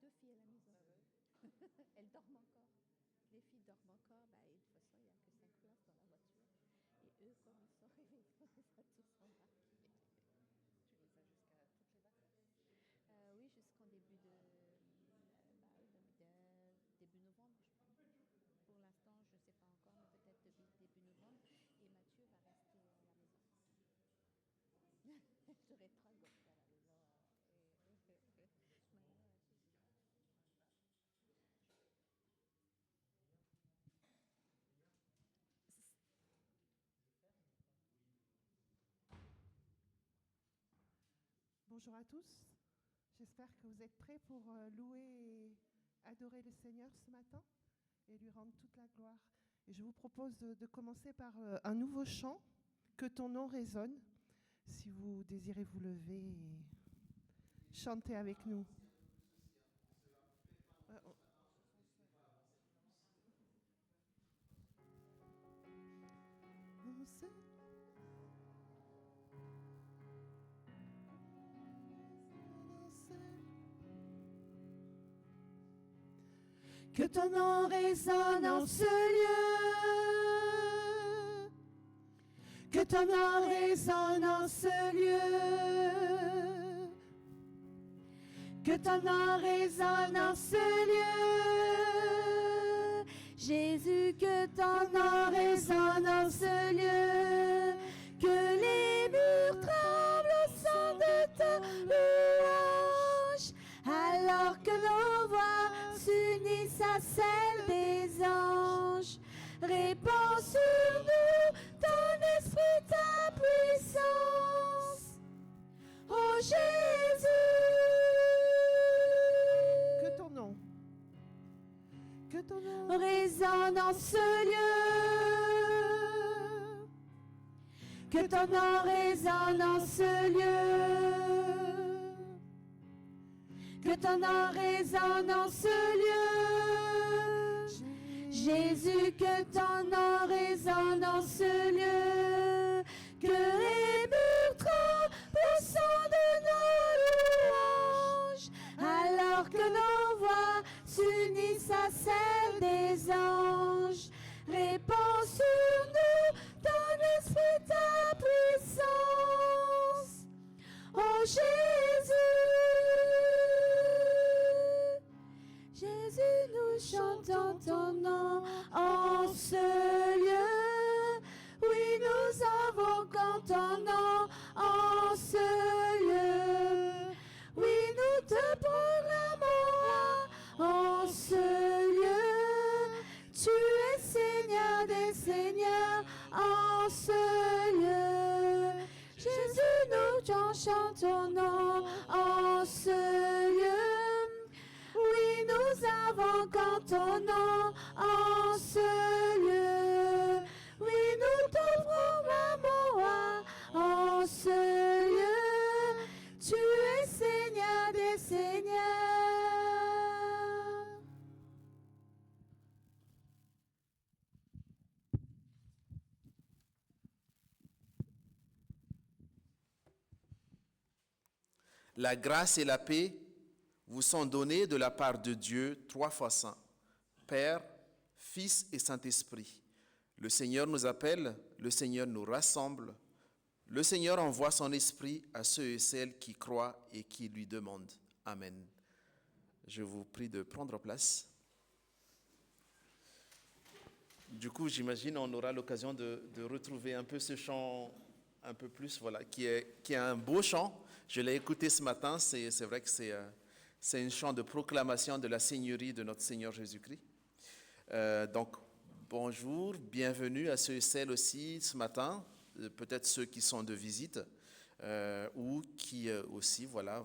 2 filles à la maison. Elles dorment encore. Les filles dorment encore. De toute façon, il n'y a que 5 places dans la voiture. Et eux, comme ils sont réveillés, on les a tous embarqués. Tu les as jusqu'à toutes les vacances? Oui, jusqu'en début début novembre, je pense. Pour l'instant, je ne sais pas encore, mais peut-être début novembre. Et Mathieu va rester à la maison. Je serai très gosse à la maison. Bonjour à tous. J'espère que vous êtes prêts pour louer et adorer le Seigneur ce matin et lui rendre toute la gloire. Et je vous propose de commencer par un nouveau chant, Que ton nom résonne. Si vous désirez vous lever et chanter avec nous. Que ton nom résonne en ce lieu. Que ton nom résonne en ce lieu. Que ton nom résonne en ce lieu. Jésus, que ton nom résonne en ce lieu. Que les murs tremblent au son de ta louange. Alors que nos voix s'unissent à celles des anges. Répands sur nous ton esprit, ta puissance. Oh Jésus, que ton nom résonne en ce lieu. Que ton nom résonne en ce lieu. Que ton nom résonne en ce lieu. Jésus, que ton nom résonne en ce lieu. Que les murs tremblent au son de nos louanges. Alors que nos voix s'unissent à celles des anges. Répands sur nous ton esprit, ta puissance. Oh Jésus, Jésus, nous chantons ton nom en ce lieu. Oui, nous invoquons ton nom en ce lieu. Oui, nous te proclamons en ce lieu. Tu es Seigneur des Seigneurs en ce lieu. Jésus, nous chantons ton nom en ce lieu. Oui, nous invoquons ton nom en ce lieu. Oui, nous te proclamons en ce lieu. Tu es Seigneur des Seigneurs. La grâce et la paix vous sont données de la part de Dieu, 3 fois saint, Père, Fils et Saint-Esprit. Le Seigneur nous appelle, le Seigneur nous rassemble, le Seigneur envoie son Esprit à ceux et celles qui croient et qui lui demandent. Amen. Je vous prie de prendre place. Du coup, j'imagine on aura l'occasion de retrouver un peu ce chant un peu plus, voilà, qui est un beau chant. Je l'ai écouté ce matin, c'est vrai que c'est un chant de proclamation de la Seigneurie de notre Seigneur Jésus-Christ. Donc, bonjour, bienvenue à ceux et celles aussi ce matin, peut-être ceux qui sont de visite ou qui aussi, voilà,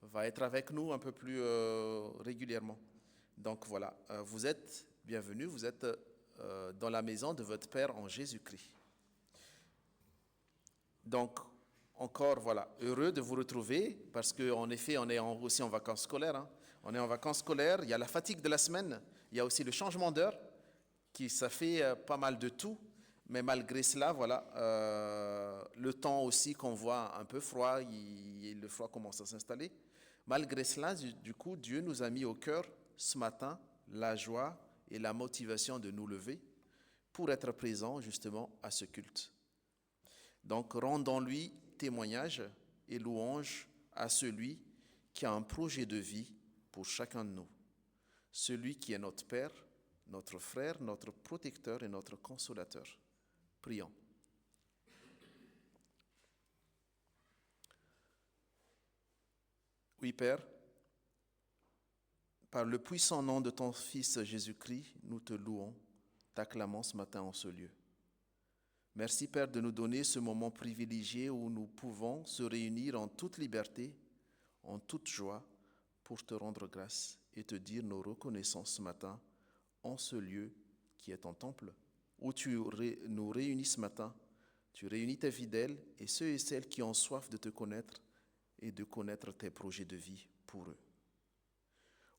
va être avec nous un peu plus régulièrement. Donc voilà, vous êtes bienvenus, vous êtes dans la maison de votre Père en Jésus-Christ. Donc, encore, voilà, heureux de vous retrouver parce qu'en effet, on est aussi en vacances scolaires. Hein. On est en vacances scolaires, il y a la fatigue de la semaine, il y a aussi le changement d'heure, ça fait pas mal de tout. Mais malgré cela, voilà, le temps aussi qu'on voit un peu froid, le froid commence à s'installer. Malgré cela, du coup, Dieu nous a mis au cœur ce matin la joie et la motivation de nous lever pour être présents justement à ce culte. Donc, rendons-lui témoignage et louange à celui qui a un projet de vie pour chacun de nous, celui qui est notre Père, notre frère, notre protecteur et notre consolateur. Prions. Oui, Père, par le puissant nom de ton Fils Jésus-Christ, nous te louons, t'acclamons ce matin en ce lieu. Merci, Père, de nous donner ce moment privilégié où nous pouvons se réunir en toute liberté, en toute joie, pour te rendre grâce et te dire nos reconnaissances ce matin en ce lieu qui est ton temple, où tu nous réunis ce matin. Tu réunis tes fidèles et ceux et celles qui ont soif de te connaître et de connaître tes projets de vie pour eux.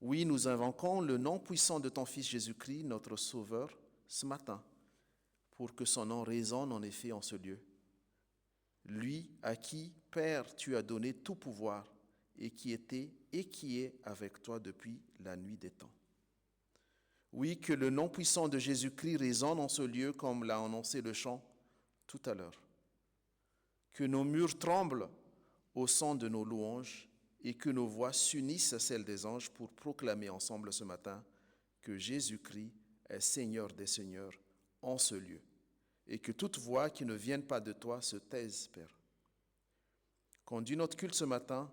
Oui, nous invoquons le nom puissant de ton Fils Jésus-Christ, notre Sauveur, ce matin, pour que son nom résonne en effet en ce lieu. Lui à qui, Père, tu as donné tout pouvoir et qui était et qui est avec toi depuis la nuit des temps. Oui, que le nom puissant de Jésus-Christ résonne en ce lieu comme l'a annoncé le chant tout à l'heure. Que nos murs tremblent au son de nos louanges et que nos voix s'unissent à celles des anges pour proclamer ensemble ce matin que Jésus-Christ est Seigneur des Seigneurs en ce lieu, et que toute voix qui ne vienne pas de toi se taise, Père. Conduis notre culte ce matin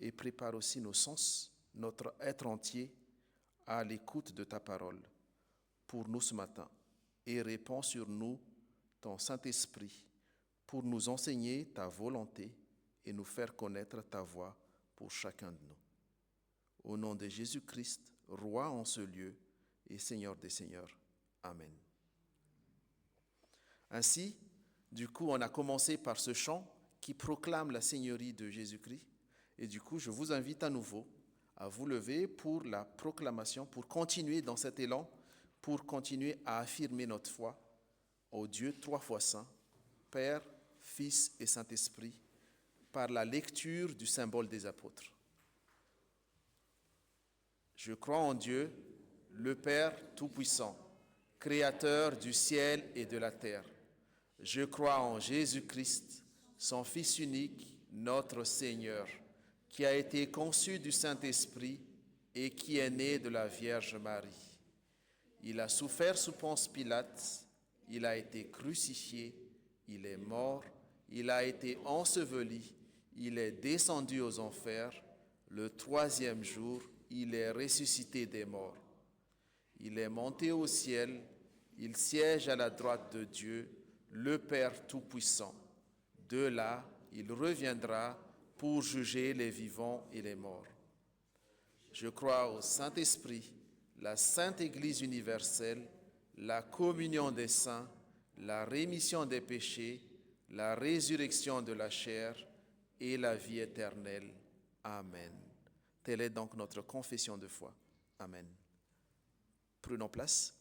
et prépare aussi nos sens, notre être entier à l'écoute de ta parole pour nous ce matin, et répands sur nous ton Saint-Esprit pour nous enseigner ta volonté et nous faire connaître ta voix pour chacun de nous. Au nom de Jésus-Christ, Roi en ce lieu et Seigneur des Seigneurs. Amen. Ainsi, du coup, on a commencé par ce chant qui proclame la Seigneurie de Jésus-Christ. Et du coup, je vous invite à nouveau à vous lever pour la proclamation, pour continuer dans cet élan, pour continuer à affirmer notre foi au Dieu trois fois saint, Père, Fils et Saint-Esprit, par la lecture du symbole des apôtres. Je crois en Dieu, le Père Tout-Puissant, Créateur du ciel et de la terre. Je crois en Jésus-Christ, son Fils unique, notre Seigneur, qui a été conçu du Saint-Esprit et qui est né de la Vierge Marie. Il a souffert sous Ponce Pilate, il a été crucifié, il est mort, il a été enseveli, il est descendu aux enfers, le troisième jour, il est ressuscité des morts. Il est monté au ciel, il siège à la droite de Dieu, le Père Tout-Puissant. De là, il reviendra pour juger les vivants et les morts. Je crois au Saint-Esprit, la Sainte Église universelle, la communion des saints, la rémission des péchés, la résurrection de la chair et la vie éternelle. Amen. Telle est donc notre confession de foi. Amen. Prenons place.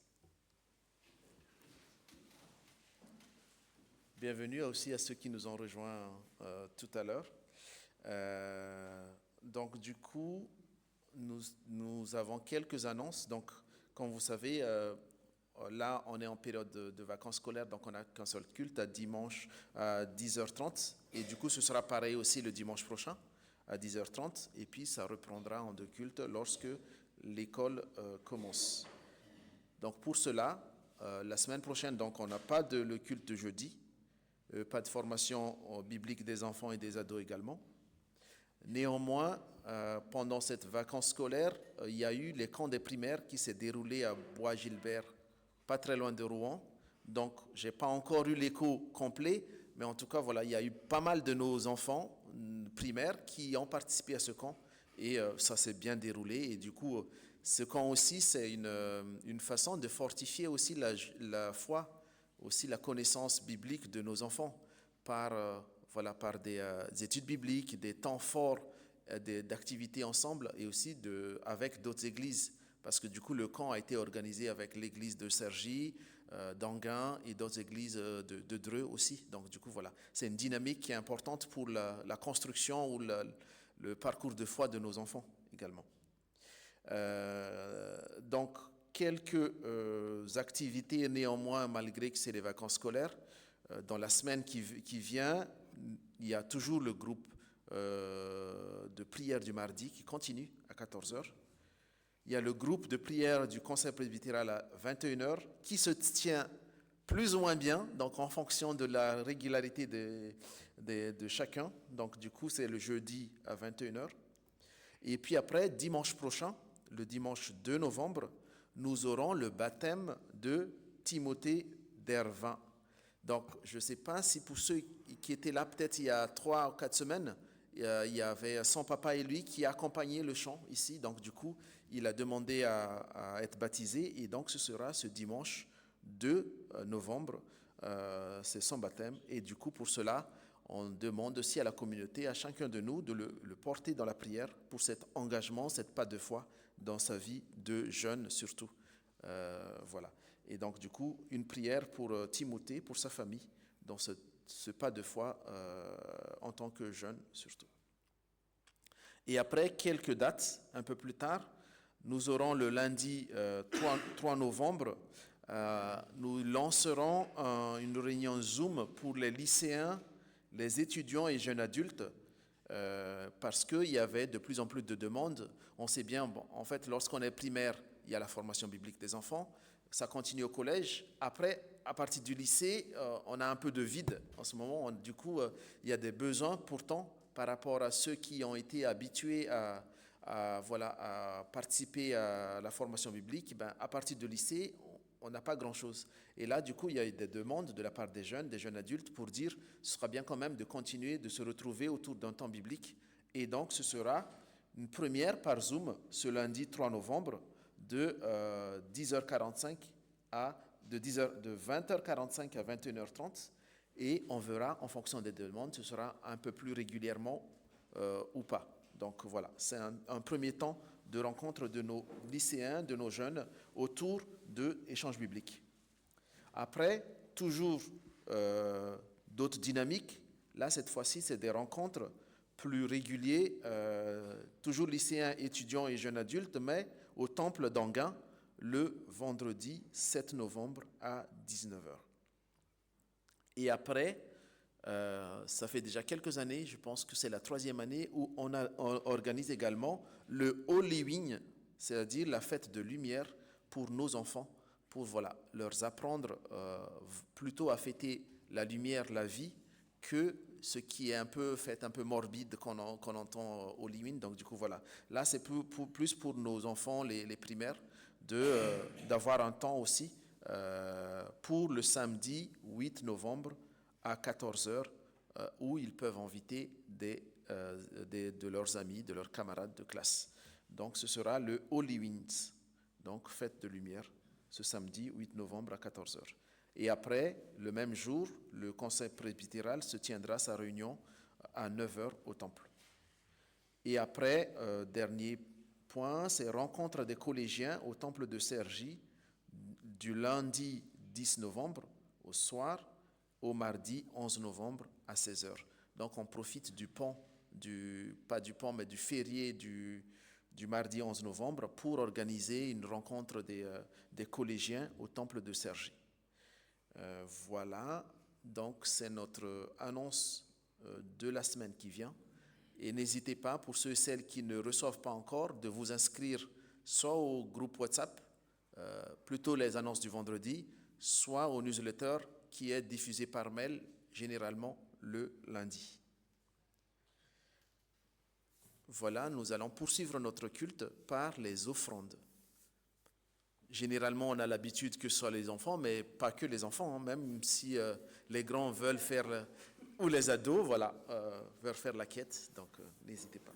Bienvenue aussi à ceux qui nous ont rejoints tout à l'heure. Donc du coup, nous avons quelques annonces. Donc, comme vous savez, là, on est en période de vacances scolaires, donc on n'a qu'un seul culte à dimanche à 10h30. Et du coup, ce sera pareil aussi le dimanche prochain à 10h30. Et puis, ça reprendra en deux cultes lorsque l'école commence. Donc, pour cela, la semaine prochaine, donc, on n'a pas le culte de jeudi, pas de formation biblique des enfants et des ados également. Néanmoins, pendant cette vacance scolaire, il y a eu les camps des primaires qui s'est déroulé à Bois-Gilbert, pas très loin de Rouen. Donc, je n'ai pas encore eu l'écho complet, mais en tout cas, voilà, il y a eu pas mal de nos enfants primaires qui ont participé à ce camp et ça s'est bien déroulé. Et du coup, ce camp aussi, c'est une façon de fortifier aussi la foi, aussi la connaissance biblique de nos enfants par des études bibliques, des temps forts d'activités ensemble et aussi avec d'autres églises. Parce que du coup, le camp a été organisé avec l'église de Cergy, d'Anguin et d'autres églises de Dreux aussi. Donc du coup, voilà, c'est une dynamique qui est importante pour la construction ou le parcours de foi de nos enfants également. Donc, quelques activités néanmoins, malgré que c'est les vacances scolaires. Dans la semaine qui vient, il y a toujours le groupe de prière du mardi qui continue à 14h. Il y a le groupe de prière du conseil presbytéral à 21h qui se tient plus ou moins bien, donc en fonction de la régularité de chacun. Donc du coup, c'est le jeudi à 21h. Et puis après, dimanche prochain, le dimanche 2 novembre, nous aurons le baptême de Timothée Dervin. Donc, je ne sais pas si pour ceux qui étaient là peut-être il y a 3 ou 4 semaines, il y avait son papa et lui qui accompagnaient le chant ici. Donc, du coup, il a demandé à être baptisé. Et donc, ce sera ce dimanche 2 novembre, c'est son baptême. Et du coup, pour cela, on demande aussi à la communauté, à chacun de nous, de le porter dans la prière pour cet engagement, cette pas de foi dans sa vie de jeune surtout. Voilà. Et donc, du coup, une prière pour Timothée, pour sa famille, dans ce pas de foi en tant que jeune surtout. Et après, quelques dates, un peu plus tard, nous aurons le lundi 3 novembre, nous lancerons une réunion Zoom pour les lycéens, les étudiants et jeunes adultes, parce qu'il y avait de plus en plus de demandes. On sait bien, bon, en fait, lorsqu'on est primaire, il y a la formation biblique des enfants, ça continue au collège. Après, à partir du lycée, on a un peu de vide en ce moment. Du coup, il y a des besoins pourtant par rapport à ceux qui ont été habitués à participer à la formation biblique. Ben, à partir du lycée, on n'a pas grand-chose. Et là, du coup, il y a des demandes de la part des jeunes adultes pour dire ce sera bien quand même de continuer de se retrouver autour d'un temps biblique. Et donc, ce sera une première par Zoom ce lundi 3 novembre de 10h45 de 20h45 à 21h30. Et on verra, en fonction des demandes, ce sera un peu plus régulièrement ou pas. Donc voilà, c'est un premier temps de rencontre de nos lycéens, de nos jeunes, autour d'échanges bibliques. Après, toujours d'autres dynamiques. Là, cette fois-ci, c'est des rencontres plus régulières, toujours lycéens, étudiants et jeunes adultes, mais au temple d'Anguin, le vendredi 7 novembre à 19h. Et après, ça fait déjà quelques années, je pense que c'est la 3e année, où on organise également le Halloween, c'est-à-dire la fête de lumière pour nos enfants, pour leur apprendre plutôt à fêter la lumière, la vie, que ce qui est un peu morbide qu'on entend au Halloween. Donc du coup, voilà. Là, c'est plus pour nos enfants, les primaires, d'avoir un temps aussi pour le samedi 8 novembre à 14h, où ils peuvent inviter de leurs amis, de leurs camarades de classe. Donc ce sera le Halloween, donc fête de lumière, ce samedi 8 novembre à 14h. Et après, le même jour, le conseil presbytéral se tiendra sa réunion à 9h au temple. Et après, dernier point, c'est rencontre des collégiens au temple de Cergy du lundi 10 novembre au soir au mardi 11 novembre à 16h. Donc on profite du pont, pas du pont, mais du férié du mardi 11 novembre pour organiser une rencontre des collégiens au temple de Cergy. Voilà, donc c'est notre annonce de la semaine qui vient. Et n'hésitez pas, pour ceux et celles qui ne reçoivent pas encore, de vous inscrire soit au groupe WhatsApp, plutôt les annonces du vendredi, soit au newsletter qui est diffusé par mail, généralement le lundi. Voilà, nous allons poursuivre notre culte par les offrandes. Généralement, on a l'habitude que ce soit les enfants, mais pas que les enfants, hein, même si les grands veulent faire, ou les ados, veulent faire la quête, donc n'hésitez pas.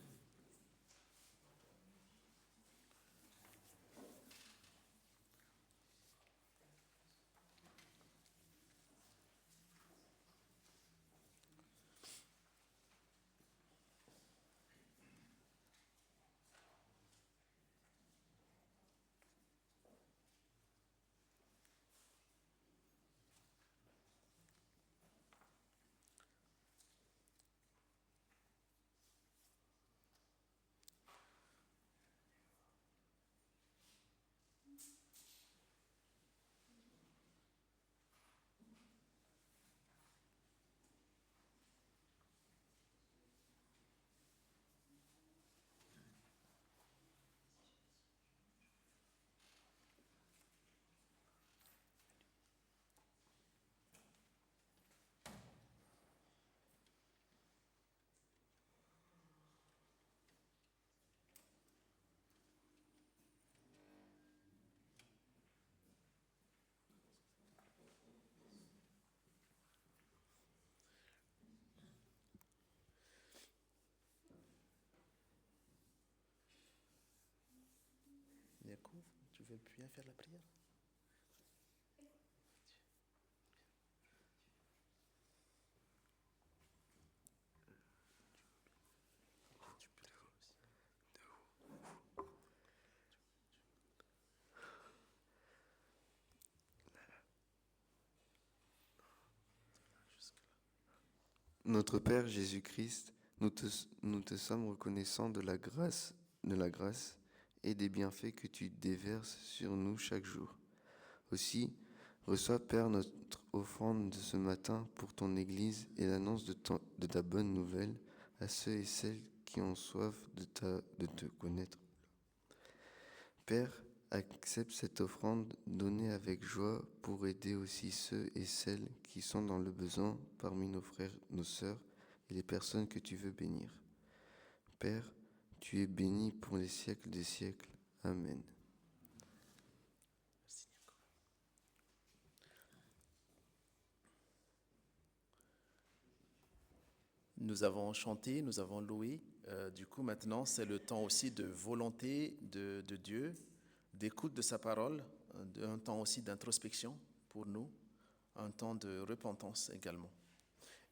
veulent bien faire la prière? Notre Père Jésus-Christ, nous te sommes reconnaissants de la grâce et des bienfaits que tu déverses sur nous chaque jour. Aussi, reçois, Père, notre offrande de ce matin pour ton Église et l'annonce de ta bonne nouvelle à ceux et celles qui ont soif de te connaître. Père, accepte cette offrande donnée avec joie pour aider aussi ceux et celles qui sont dans le besoin parmi nos frères, nos sœurs et les personnes que tu veux bénir. Père, tu es béni pour les siècles des siècles. Amen. Nous avons chanté, nous avons loué. Du coup, maintenant, c'est le temps aussi de volonté de Dieu, d'écoute de sa parole, un temps aussi d'introspection pour nous, un temps de repentance également.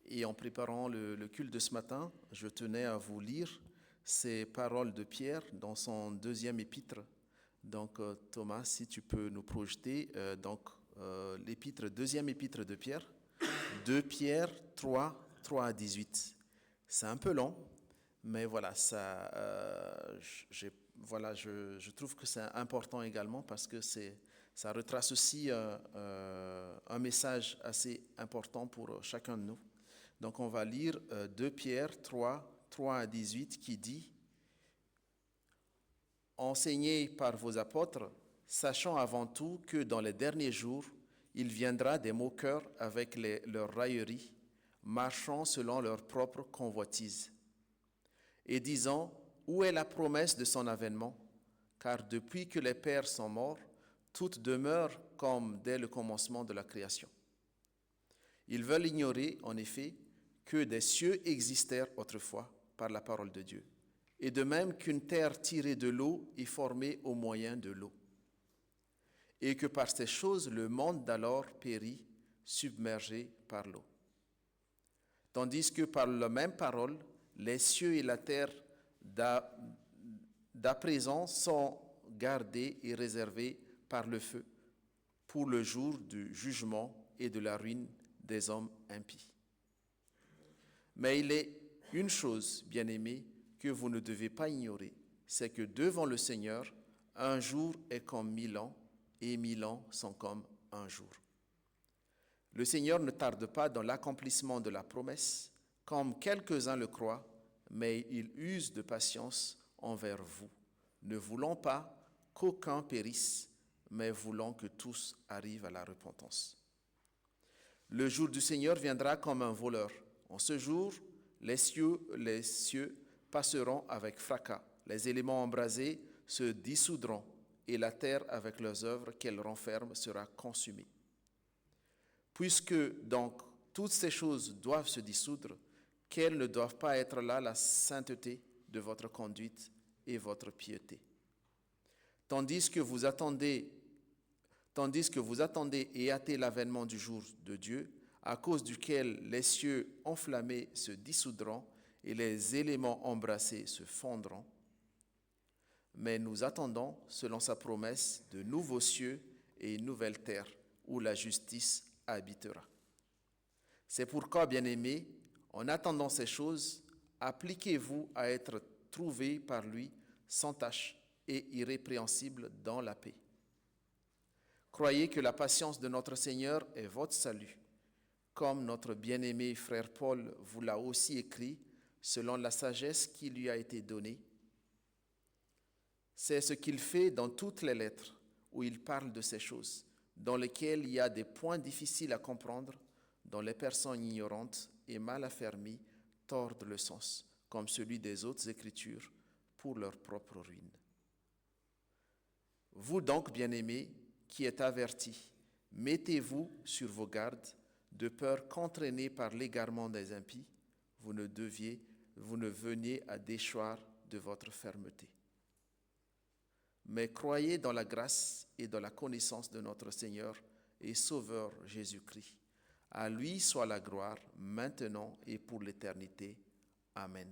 Et en préparant le culte de ce matin, je tenais à vous lire ces paroles de Pierre dans son deuxième épître. Donc, Thomas, si tu peux nous projeter, deuxième épître de Pierre, 2 Pierre 3 à 18. C'est un peu long, mais voilà, je trouve que c'est important également parce que ça retrace aussi un message assez important pour chacun de nous. Donc on va lire 2 Pierre 3 à 18 qui dit « Enseignez par vos apôtres, sachant avant tout que dans les derniers jours, il viendra des moqueurs avec leurs railleries, marchant selon leur propre convoitise, et disant, où est la promesse de son avènement? Car depuis que les pères sont morts, toute demeure comme dès le commencement de la création. Ils veulent ignorer, en effet, que des cieux existèrent autrefois par la parole de Dieu, et de même qu'une terre tirée de l'eau est formée au moyen de l'eau, et que par ces choses le monde d'alors périt, submergé par l'eau. Tandis que par la même parole, les cieux et la terre d'à présent sont gardés et réservés par le feu pour le jour du jugement et de la ruine des hommes impies. Mais il est une chose, bien-aimés, que vous ne devez pas ignorer, c'est que devant le Seigneur, un jour est comme 1000 ans, et 1000 ans sont comme un jour. Le Seigneur ne tarde pas dans l'accomplissement de la promesse, comme quelques-uns le croient, mais il use de patience envers vous, ne voulant pas qu'aucun périsse, mais voulant que tous arrivent à la repentance. Le jour du Seigneur viendra comme un voleur. En ce jour, les cieux passeront avec fracas, les éléments embrasés se dissoudront, et la terre avec leurs œuvres qu'elle renferme sera consumée. Puisque donc toutes ces choses doivent se dissoudre, quelles ne doivent pas être là la sainteté de votre conduite et votre piété. Tandis que vous attendez et hâtez l'avènement du jour de Dieu, à cause duquel les cieux enflammés se dissoudront et les éléments embrassés se fondront. Mais nous attendons, selon sa promesse, de nouveaux cieux et une nouvelle terre où la justice habitera. C'est pourquoi, bien-aimés, en attendant ces choses, appliquez-vous à être trouvés par lui sans tache et irrépréhensibles dans la paix. Croyez que la patience de notre Seigneur est votre salut, comme notre bien-aimé frère Paul vous l'a aussi écrit, selon la sagesse qui lui a été donnée. C'est ce qu'il fait dans toutes les lettres où il parle de ces choses, dans lesquelles il y a des points difficiles à comprendre, dont les personnes ignorantes et mal affermies tordent le sens, comme celui des autres Écritures, pour leur propre ruine. Vous donc, bien-aimés, qui êtes avertis, mettez-vous sur vos gardes, de peur qu'entraînés par l'égarement des impies, vous ne veniez à déchoir de votre fermeté. mais croyez dans la grâce et dans la connaissance de notre Seigneur et Sauveur Jésus-Christ. À lui soit la gloire, maintenant et pour l'éternité. Amen.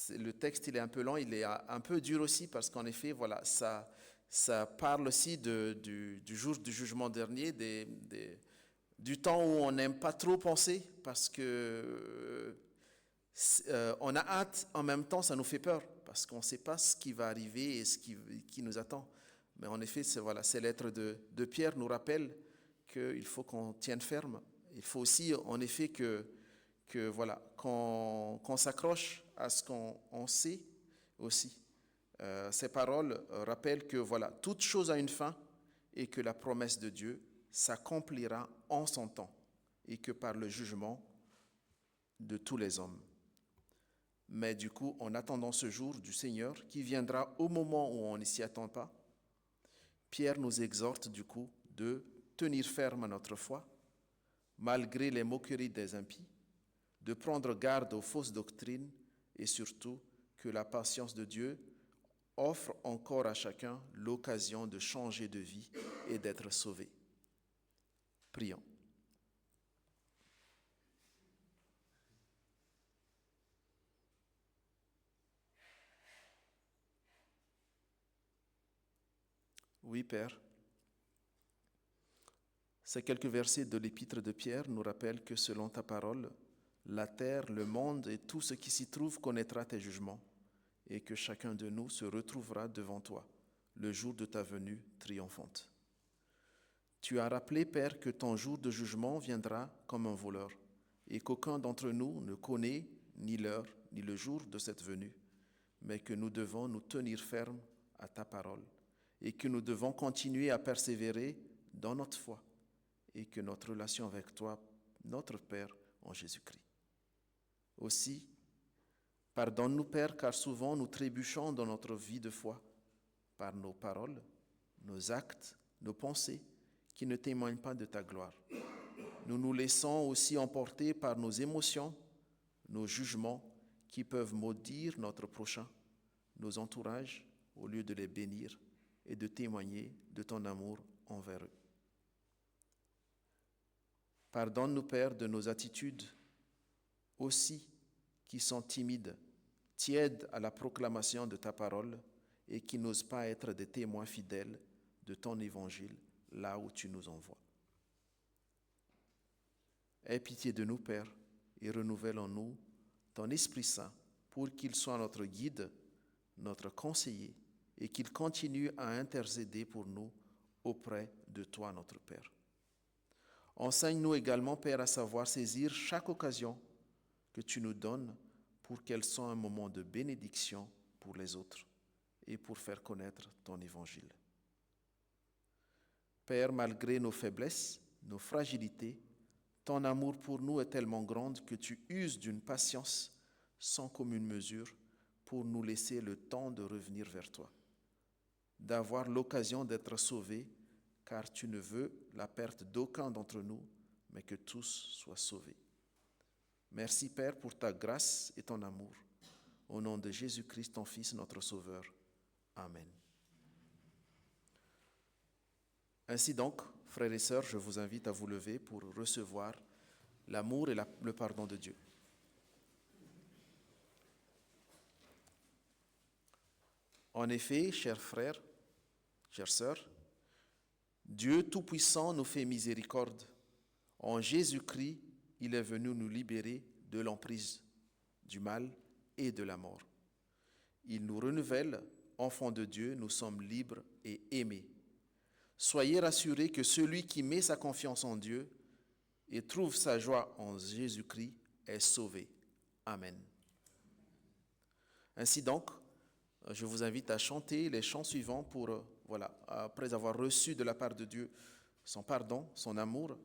Le texte, il est un peu lent, il est un peu dur aussi, parce qu'en effet, voilà, ça parle aussi du jour du jugement dernier, du temps où on n'aime pas trop penser, parce que on a hâte, en même temps, ça nous fait peur, parce qu'on ne sait pas ce qui va arriver et ce qui nous attend. Mais en effet, ces lettres de Pierre nous rappellent qu'il faut qu'on tienne ferme. Il faut aussi, en effet, qu'on s'accroche à ce qu'on sait aussi. Ces paroles rappellent que toute chose a une fin et que la promesse de Dieu s'accomplira en son temps et que par le jugement de tous les hommes. Mais du coup, en attendant ce jour du Seigneur qui viendra au moment où on ne s'y attend pas, Pierre nous exhorte du coup de tenir ferme à notre foi, malgré les moqueries des impies, de prendre garde aux fausses doctrines et surtout que la patience de Dieu offre encore à chacun l'occasion de changer de vie et d'être sauvé. Prions. Oui, Père. Ces quelques versets de l'épître de Pierre nous rappellent que selon ta parole, la terre, le monde et tout ce qui s'y trouve connaîtra tes jugements et que chacun de nous se retrouvera devant toi le jour de ta venue triomphante. Tu as rappelé, Père, que ton jour de jugement viendra comme un voleur et qu'aucun d'entre nous ne connaît ni l'heure ni le jour de cette venue, mais que nous devons nous tenir fermes à ta parole et que nous devons continuer à persévérer dans notre foi et que notre relation avec toi, notre Père, en Jésus-Christ. Aussi, pardonne-nous, Père, car souvent nous trébuchons dans notre vie de foi par nos paroles, nos actes, nos pensées qui ne témoignent pas de ta gloire. Nous nous laissons aussi emporter par nos émotions, nos jugements qui peuvent maudire notre prochain, nos entourages, au lieu de les bénir et de témoigner de ton amour envers eux. Pardonne-nous, Père, de nos attitudes aussi qui sont timides, tièdes à la proclamation de ta parole et qui n'osent pas être des témoins fidèles de ton évangile là où tu nous envoies. Aie pitié de nous, Père, et renouvelle en nous ton Esprit Saint pour qu'il soit notre guide, notre conseiller et qu'il continue à intercéder pour nous auprès de toi, notre Père. Enseigne-nous également, Père, à savoir saisir chaque occasion que tu nous donnes pour qu'elle soit un moment de bénédiction pour les autres et pour faire connaître ton évangile. Père, malgré nos faiblesses, nos fragilités, ton amour pour nous est tellement grand que tu uses d'une patience sans commune mesure pour nous laisser le temps de revenir vers toi, d'avoir l'occasion d'être sauvés, car tu ne veux la perte d'aucun d'entre nous, mais que tous soient sauvés. Merci, Père, pour ta grâce et ton amour. Au nom de Jésus-Christ, ton Fils, notre Sauveur. Amen. Ainsi donc, frères et sœurs, je vous invite à vous lever pour recevoir l'amour et le pardon de Dieu. En effet, chers frères, chères sœurs, Dieu Tout-Puissant nous fait miséricorde. En Jésus-Christ, il est venu nous libérer de l'emprise du mal et de la mort. Il nous renouvelle, enfants de Dieu, nous sommes libres et aimés. Soyez rassurés que celui qui met sa confiance en Dieu et trouve sa joie en Jésus-Christ est sauvé. Amen. Ainsi donc, je vous invite à chanter les chants suivants pour, après avoir reçu de la part de Dieu son pardon, son amour,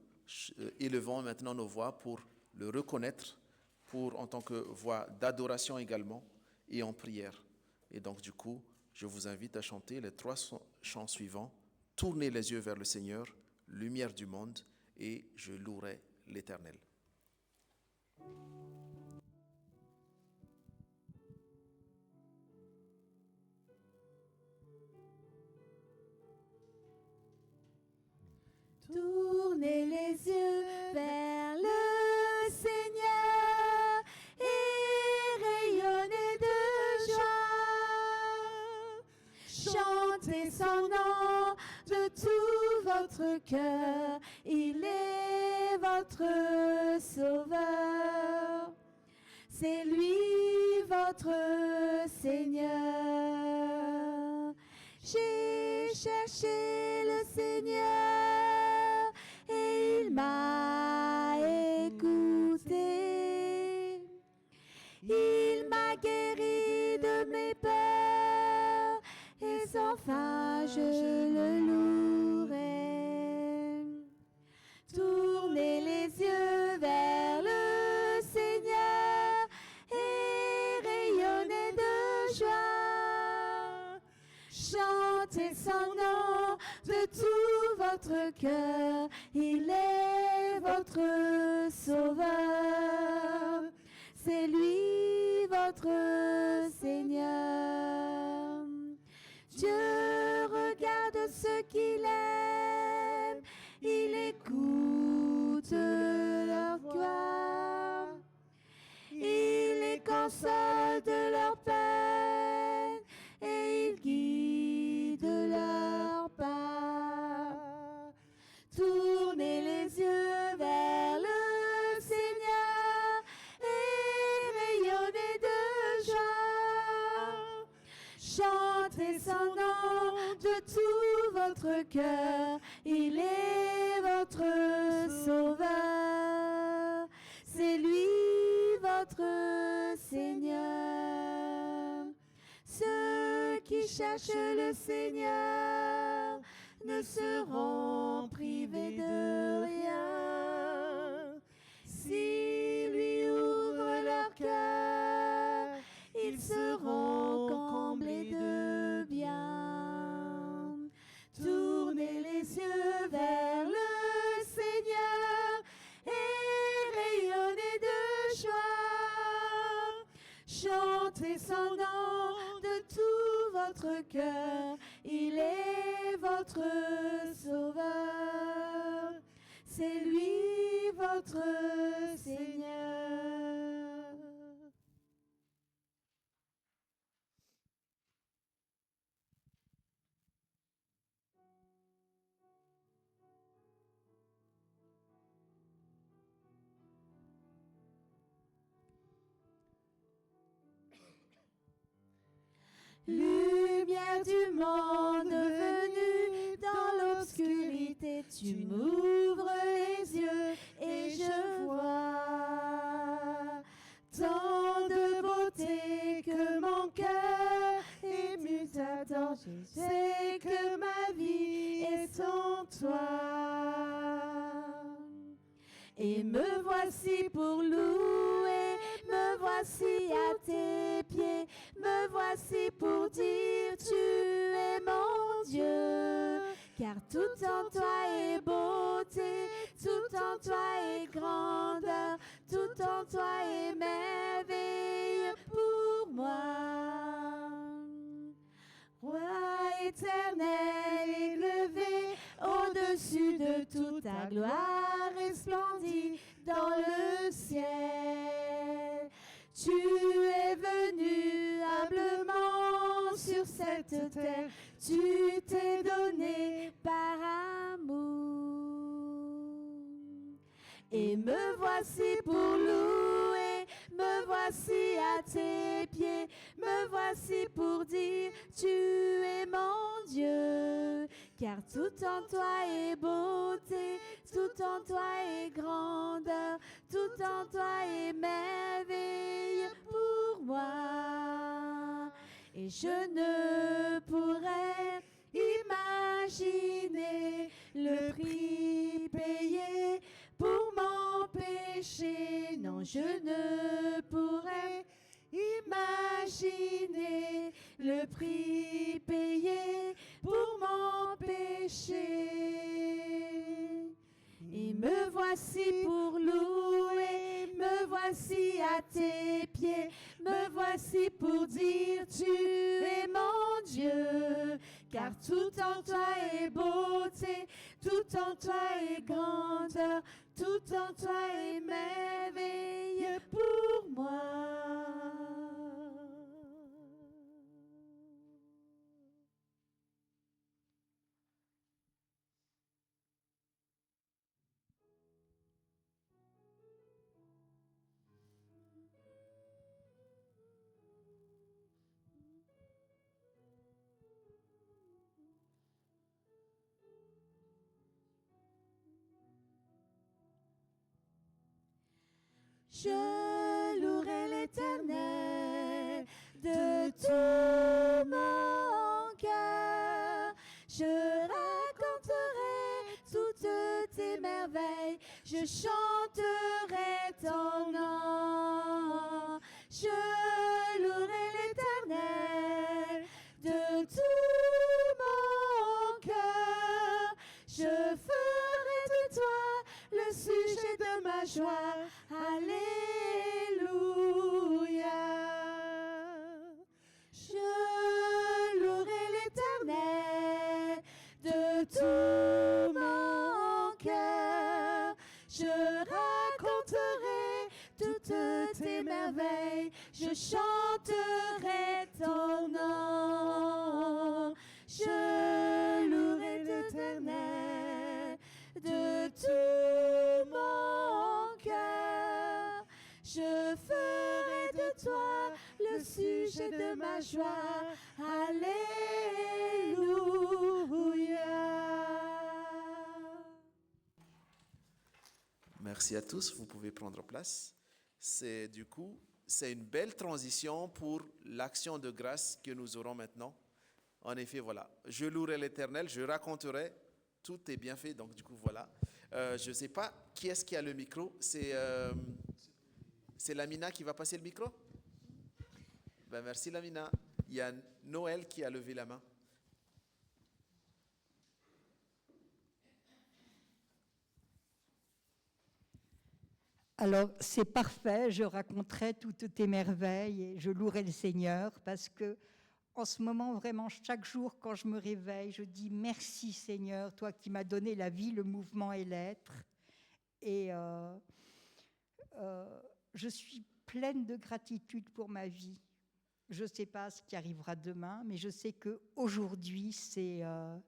élevons maintenant nos voix pour le reconnaître, en tant que voix d'adoration également et en prière. Et donc du coup, je vous invite à chanter les 3 chants suivants. Tournez les yeux vers le Seigneur, lumière du monde, et je louerai l'Éternel. Tournez les yeux vers le Seigneur et rayonnez de joie. Chantez son nom de tout votre cœur, il est votre sauveur. C'est lui votre Seigneur. J'ai cherché le Seigneur et il m'a écouté. Il m'a guéri de mes peurs et sans fin je le louerai. Tournez les yeux vers le Seigneur et rayonnez de joie. Chantez son nom de tout votre cœur, il est votre sauveur. C'est lui votre Seigneur. Dieu regarde ceux qu'il aime, il écoute leur voix. Il les console de leur peine et il guide leur pas. Tournez les yeux vers le Seigneur et rayonnez de joie. Chantez son nom de tout votre cœur, il est votre sauveur. C'est lui votre Seigneur. Ceux qui cherchent le Seigneur ne seront privés de rien. S'ils lui ouvrent leur cœur, ils seront comblés de bien. Tournez les yeux vers le Seigneur et rayonnez de joie. Chantez son nom de tout votre cœur, il est votre sauveur. C'est lui votre Seigneur. Lumière du monde venue dans l'obscurité, tu m'ouvres les yeux et je vois tant de beauté que mon cœur ému t'attend. Je sais que ma vie est en toi. Et me voici pour louer, me voici à tes pieds, me voici pour dire tu es mon Dieu. Car tout en toi est beauté, tout en toi est grandeur, tout en toi est merveille pour moi. Roi éternel élevé, au-dessus de toute ta gloire resplendit dans le ciel. Tu es venu humblement sur cette terre, tu t'es donné par amour. Et me voici pour louer, me voici à tes pieds, me voici pour dire tu es mon Dieu. Car tout en toi est beauté, tout en toi est grandeur, tout en toi est merveille pour moi. Et je ne pourrais imaginer le prix payé pour mon péché. Non, je ne pourrais imaginer le prix payé pour mon péché. Et me voici pour louer, me voici à tes pieds, me voici pour dire tu es mon Dieu. Car tout en toi est beauté, tout en toi est grandeur, tout en toi est merveilleux pour moi. Je louerai l'Éternel de tout mon cœur. Je raconterai toutes tes merveilles. Je chanterai ton nom. Je louerai l'Éternel de tout mon cœur. Je ferai de toi le sujet de ma joie. Alléluia. Je louerai l'Éternel de tout mon cœur. Je raconterai toutes tes merveilles. Je chanterai ton nom. Je louerai l'Éternel de tout mon cœur. Je ferai de toi le sujet de ma joie. Alléluia. Merci à tous, vous pouvez prendre place. C'est une belle transition pour l'action de grâce que nous aurons maintenant. En effet, voilà, je louerai l'Éternel, je raconterai tous tes bienfaits. Donc du coup, voilà. Je ne sais pas qui est-ce qui a le micro. C'est Lamina qui va passer le micro? Ben, merci Lamina. Il y a Noël qui a levé la main. Alors, c'est parfait, je raconterai toutes tes merveilles et je louerai le Seigneur parce que, en ce moment, vraiment, chaque jour, quand je me réveille, je dis merci Seigneur, toi qui m'as donné la vie, le mouvement et l'être. Et je suis pleine de gratitude pour ma vie. Je ne sais pas ce qui arrivera demain, mais je sais qu'aujourd'hui, c'est un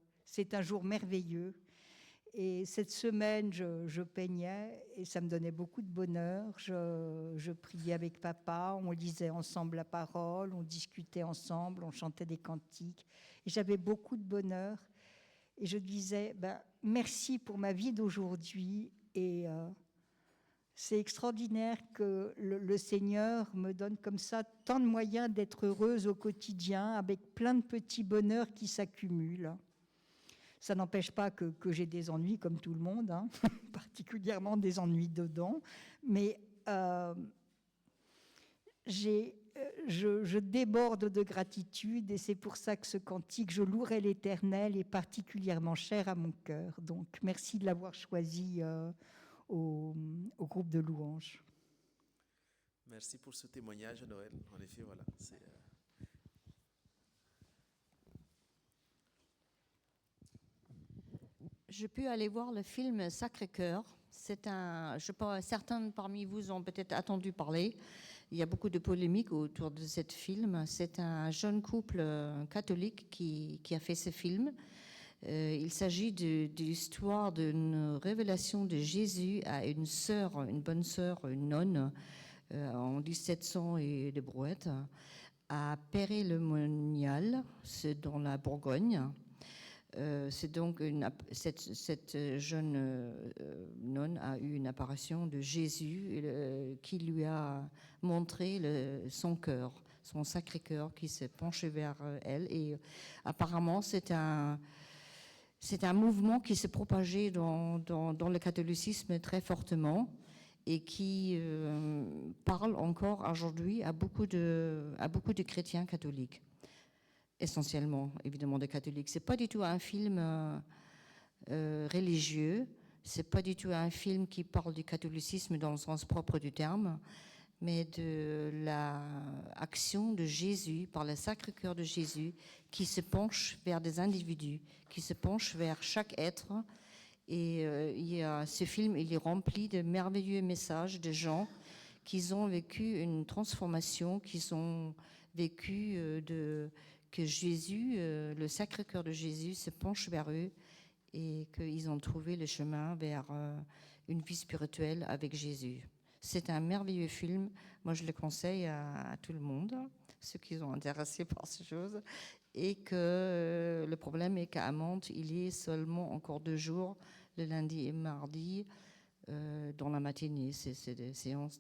jour merveilleux. Et cette semaine, je peignais et ça me donnait beaucoup de bonheur. Je priais avec papa, on lisait ensemble la parole, on discutait ensemble, on chantait des cantiques. Et j'avais beaucoup de bonheur. Et je disais, merci pour ma vie d'aujourd'hui. Et c'est extraordinaire que le Seigneur me donne comme ça tant de moyens d'être heureuse au quotidien, avec plein de petits bonheurs qui s'accumulent. Ça n'empêche pas que j'ai des ennuis comme tout le monde, hein, particulièrement des ennuis dedans, mais je déborde de gratitude et c'est pour ça que ce cantique, je louerai l'Éternel, est particulièrement cher à mon cœur. Donc merci de l'avoir choisi au groupe de louanges. Merci pour ce témoignage, Noël. En effet, voilà. Je peux aller voir le film Sacré-Cœur. Je pense, certains parmi vous ont peut-être entendu parler. Il y a beaucoup de polémiques autour de ce film. C'est un jeune couple catholique qui a fait ce film. Il s'agit de l'histoire d'une révélation de Jésus à une sœur, une bonne sœur, une nonne, en 1700 et de brouette, à Paray-le-Monial, c'est dans la Bourgogne. C'est donc cette jeune nonne a eu une apparition de Jésus qui lui a montré son cœur, son sacré cœur qui s'est penché vers elle. Et apparemment, c'est un mouvement qui s'est propagé dans le catholicisme très fortement et qui parle encore aujourd'hui à beaucoup de chrétiens catholiques. Essentiellement, évidemment, des catholiques. C'est pas du tout un film religieux, c'est pas du tout un film qui parle du catholicisme dans le sens propre du terme, mais de l'action de Jésus, par le Sacré-Cœur de Jésus, qui se penche vers des individus, qui se penche vers chaque être Et ce film, il est rempli de merveilleux messages de gens qui ont vécu une transformation, qui ont vécu que Jésus, le Sacré-Cœur de Jésus, se penche vers eux et qu'ils ont trouvé le chemin vers une vie spirituelle avec Jésus. C'est un merveilleux film. Moi, je le conseille à tout le monde, ceux qui sont intéressés par ces choses. Et que le problème est qu'à Mantes, il y est seulement encore 2 jours, le lundi et mardi, dans la matinée. C'est des séances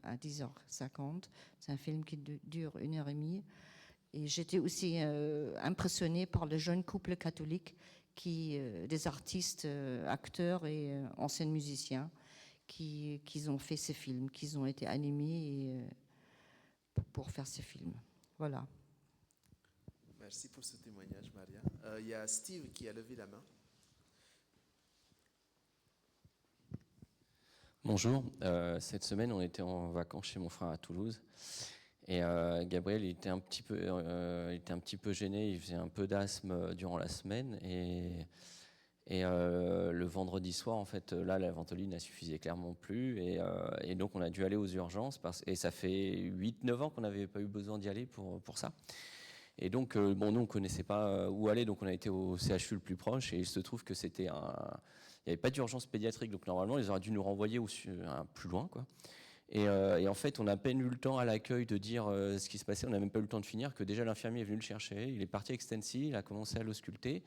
à 10h50. C'est un film qui dure 1h30. Et j'étais aussi impressionnée par le jeune couple catholique, des artistes, acteurs et anciens musiciens, qui ont fait ces films, qui ont été animés pour faire ces films. Voilà. Merci pour ce témoignage, Maria. Il y a Steve qui a levé la main. Bonjour. Cette semaine, on était en vacances chez mon frère à Toulouse. Et Gabriel, il était un petit peu gêné. Il faisait un peu d'asthme durant la semaine. Et le vendredi soir, en fait, là, la Ventoline ne suffisait clairement plus. Et donc, on a dû aller aux urgences. Et ça fait 8-9 ans qu'on n'avait pas eu besoin d'y aller pour ça. Et donc, nous, on ne connaissait pas où aller, donc on a été au CHU le plus proche, et il se trouve que il n'y avait pas d'urgence pédiatrique, donc normalement, ils auraient dû nous renvoyer plus loin, quoi. Et en fait, on n'a à peine eu le temps à l'accueil de dire ce qui se passait, on n'a même pas eu le temps de finir, que déjà l'infirmier est venu le chercher, il est parti avec Stency, il a commencé à l'ausculter,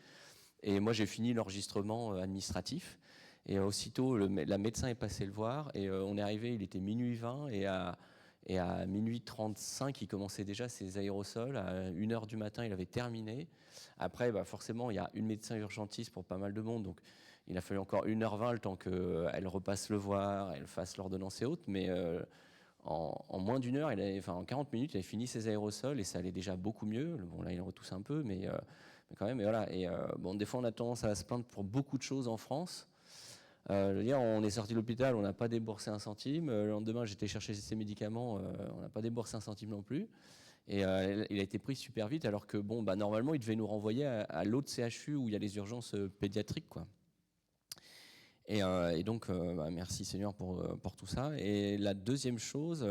et moi j'ai fini l'enregistrement administratif, et aussitôt, la médecin est passée le voir, et on est arrivé, il était minuit 20, et à minuit 35, il commençait déjà ses aérosols. À 1h du matin, il avait terminé. Après, forcément, il y a une médecin urgentiste pour pas mal de monde. Donc, il a fallu encore 1h20 le temps qu'elle repasse le voir, elle fasse l'ordonnance et autres. Mais en moins d'une heure, en 40 minutes, il avait fini ses aérosols et ça allait déjà beaucoup mieux. Bon, là, il retousse un peu, mais quand même. Et voilà. Et des fois, on a tendance à se plaindre pour beaucoup de choses en France. Je veux dire, on est sorti de l'hôpital, on n'a pas déboursé un centime. Le lendemain, j'étais chercher ses médicaments, on n'a pas déboursé un centime non plus. Et il a été pris super vite, alors que normalement, il devait nous renvoyer à l'autre CHU où il y a les urgences pédiatriques, quoi. Et donc, merci Seigneur pour tout ça. Et la deuxième chose,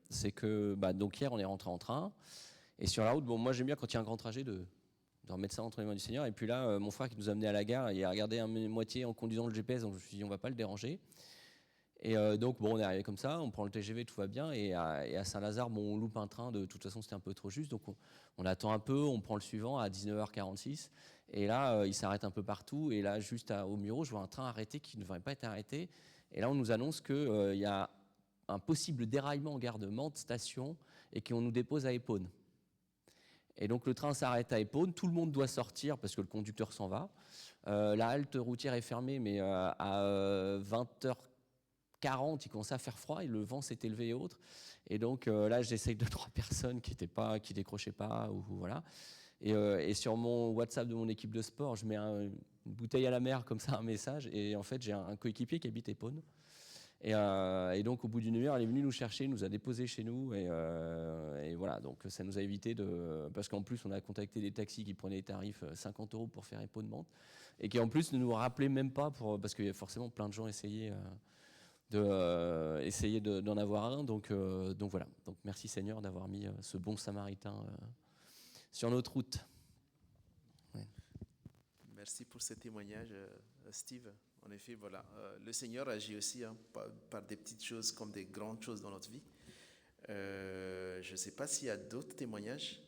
c'est que donc hier, on est rentré en train. Et sur la route, moi j'aime bien quand il y a un grand trajet de remettre ça entre les mains du Seigneur. Et puis là, mon frère qui nous a amenés à la gare, il a regardé moitié en conduisant le GPS, donc je me suis dit, on va pas le déranger. Et donc, on est arrivé comme ça, on prend le TGV, tout va bien. Et à Saint-Lazare, on loupe un train, de toute façon, c'était un peu trop juste. Donc, on attend un peu, on prend le suivant à 19h46. Et là, il s'arrête un peu partout. Et là, juste au Muro, je vois un train arrêté qui ne devrait pas être arrêté. Et là, on nous annonce qu'il y a un possible déraillement en gare de Mantes station et qu'on nous dépose à Épône. Et donc le train s'arrête à Épône, tout le monde doit sortir parce que le conducteur s'en va. La halte routière est fermée, mais à 20h40, il commençait à faire froid et le vent s'est élevé et autres. Et donc là, j'essaye 2-3 personnes qui décrochaient pas, ou voilà. Et sur mon WhatsApp de mon équipe de sport, je mets une bouteille à la mer, comme ça, un message. Et en fait, j'ai un coéquipier qui habite Épône. Et donc, au bout d'une heure, elle est venue nous chercher, nous a déposés chez nous. Et voilà, donc ça nous a évité parce qu'en plus, on a contacté des taxis qui prenaient des tarifs 50 € pour faire Épône-Mantes. Et qui, en plus, ne nous rappelaient même pas, parce qu'il y a forcément plein de gens essayaient d'en avoir un. Donc voilà. Donc merci Seigneur d'avoir mis ce bon samaritain sur notre route. Ouais. Merci pour ce témoignage, Steve. En effet, voilà, le Seigneur agit aussi par des petites choses comme des grandes choses dans notre vie. Je ne sais pas s'il y a d'autres témoignages.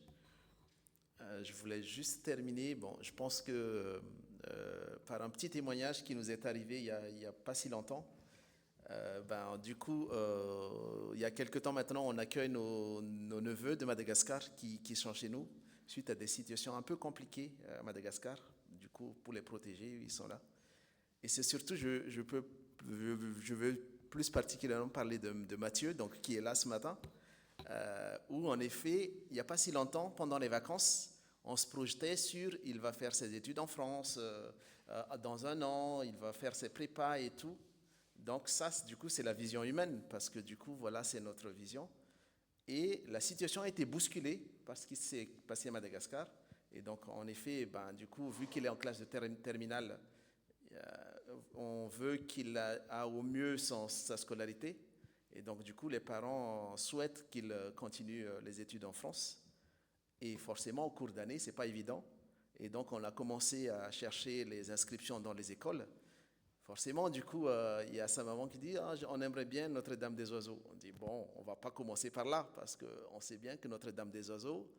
Je voulais juste terminer. Je pense que par un petit témoignage qui nous est arrivé il n'y a pas si longtemps. Du coup, il y a quelque temps maintenant, on accueille nos neveux de Madagascar qui sont chez nous suite à des situations un peu compliquées à Madagascar. Du coup, pour les protéger, ils sont là. Et c'est surtout, je veux plus particulièrement parler de Mathieu, donc, qui est là ce matin, où en effet, il n'y a pas si longtemps, pendant les vacances, on se projetait sur, il va faire ses études en France, dans 1 an, il va faire ses prépas et tout. Donc ça, du coup, c'est la vision humaine, parce que du coup, voilà, c'est notre vision. Et la situation a été bousculée par ce qui s'est passé à Madagascar. Et donc, en effet, du coup, vu qu'il est en classe de terminale, on veut qu'il a au mieux sa scolarité. Et donc, du coup, les parents souhaitent qu'il continue les études en France. Et forcément, au cours d'année, ce n'est pas évident. Et donc, on a commencé à chercher les inscriptions dans les écoles. Forcément, du coup, il y a sa maman qui dit « Ah, on aimerait bien Notre-Dame des Oiseaux ». On dit « Bon, on ne va pas commencer par là, parce qu'on sait bien que Notre-Dame des Oiseaux,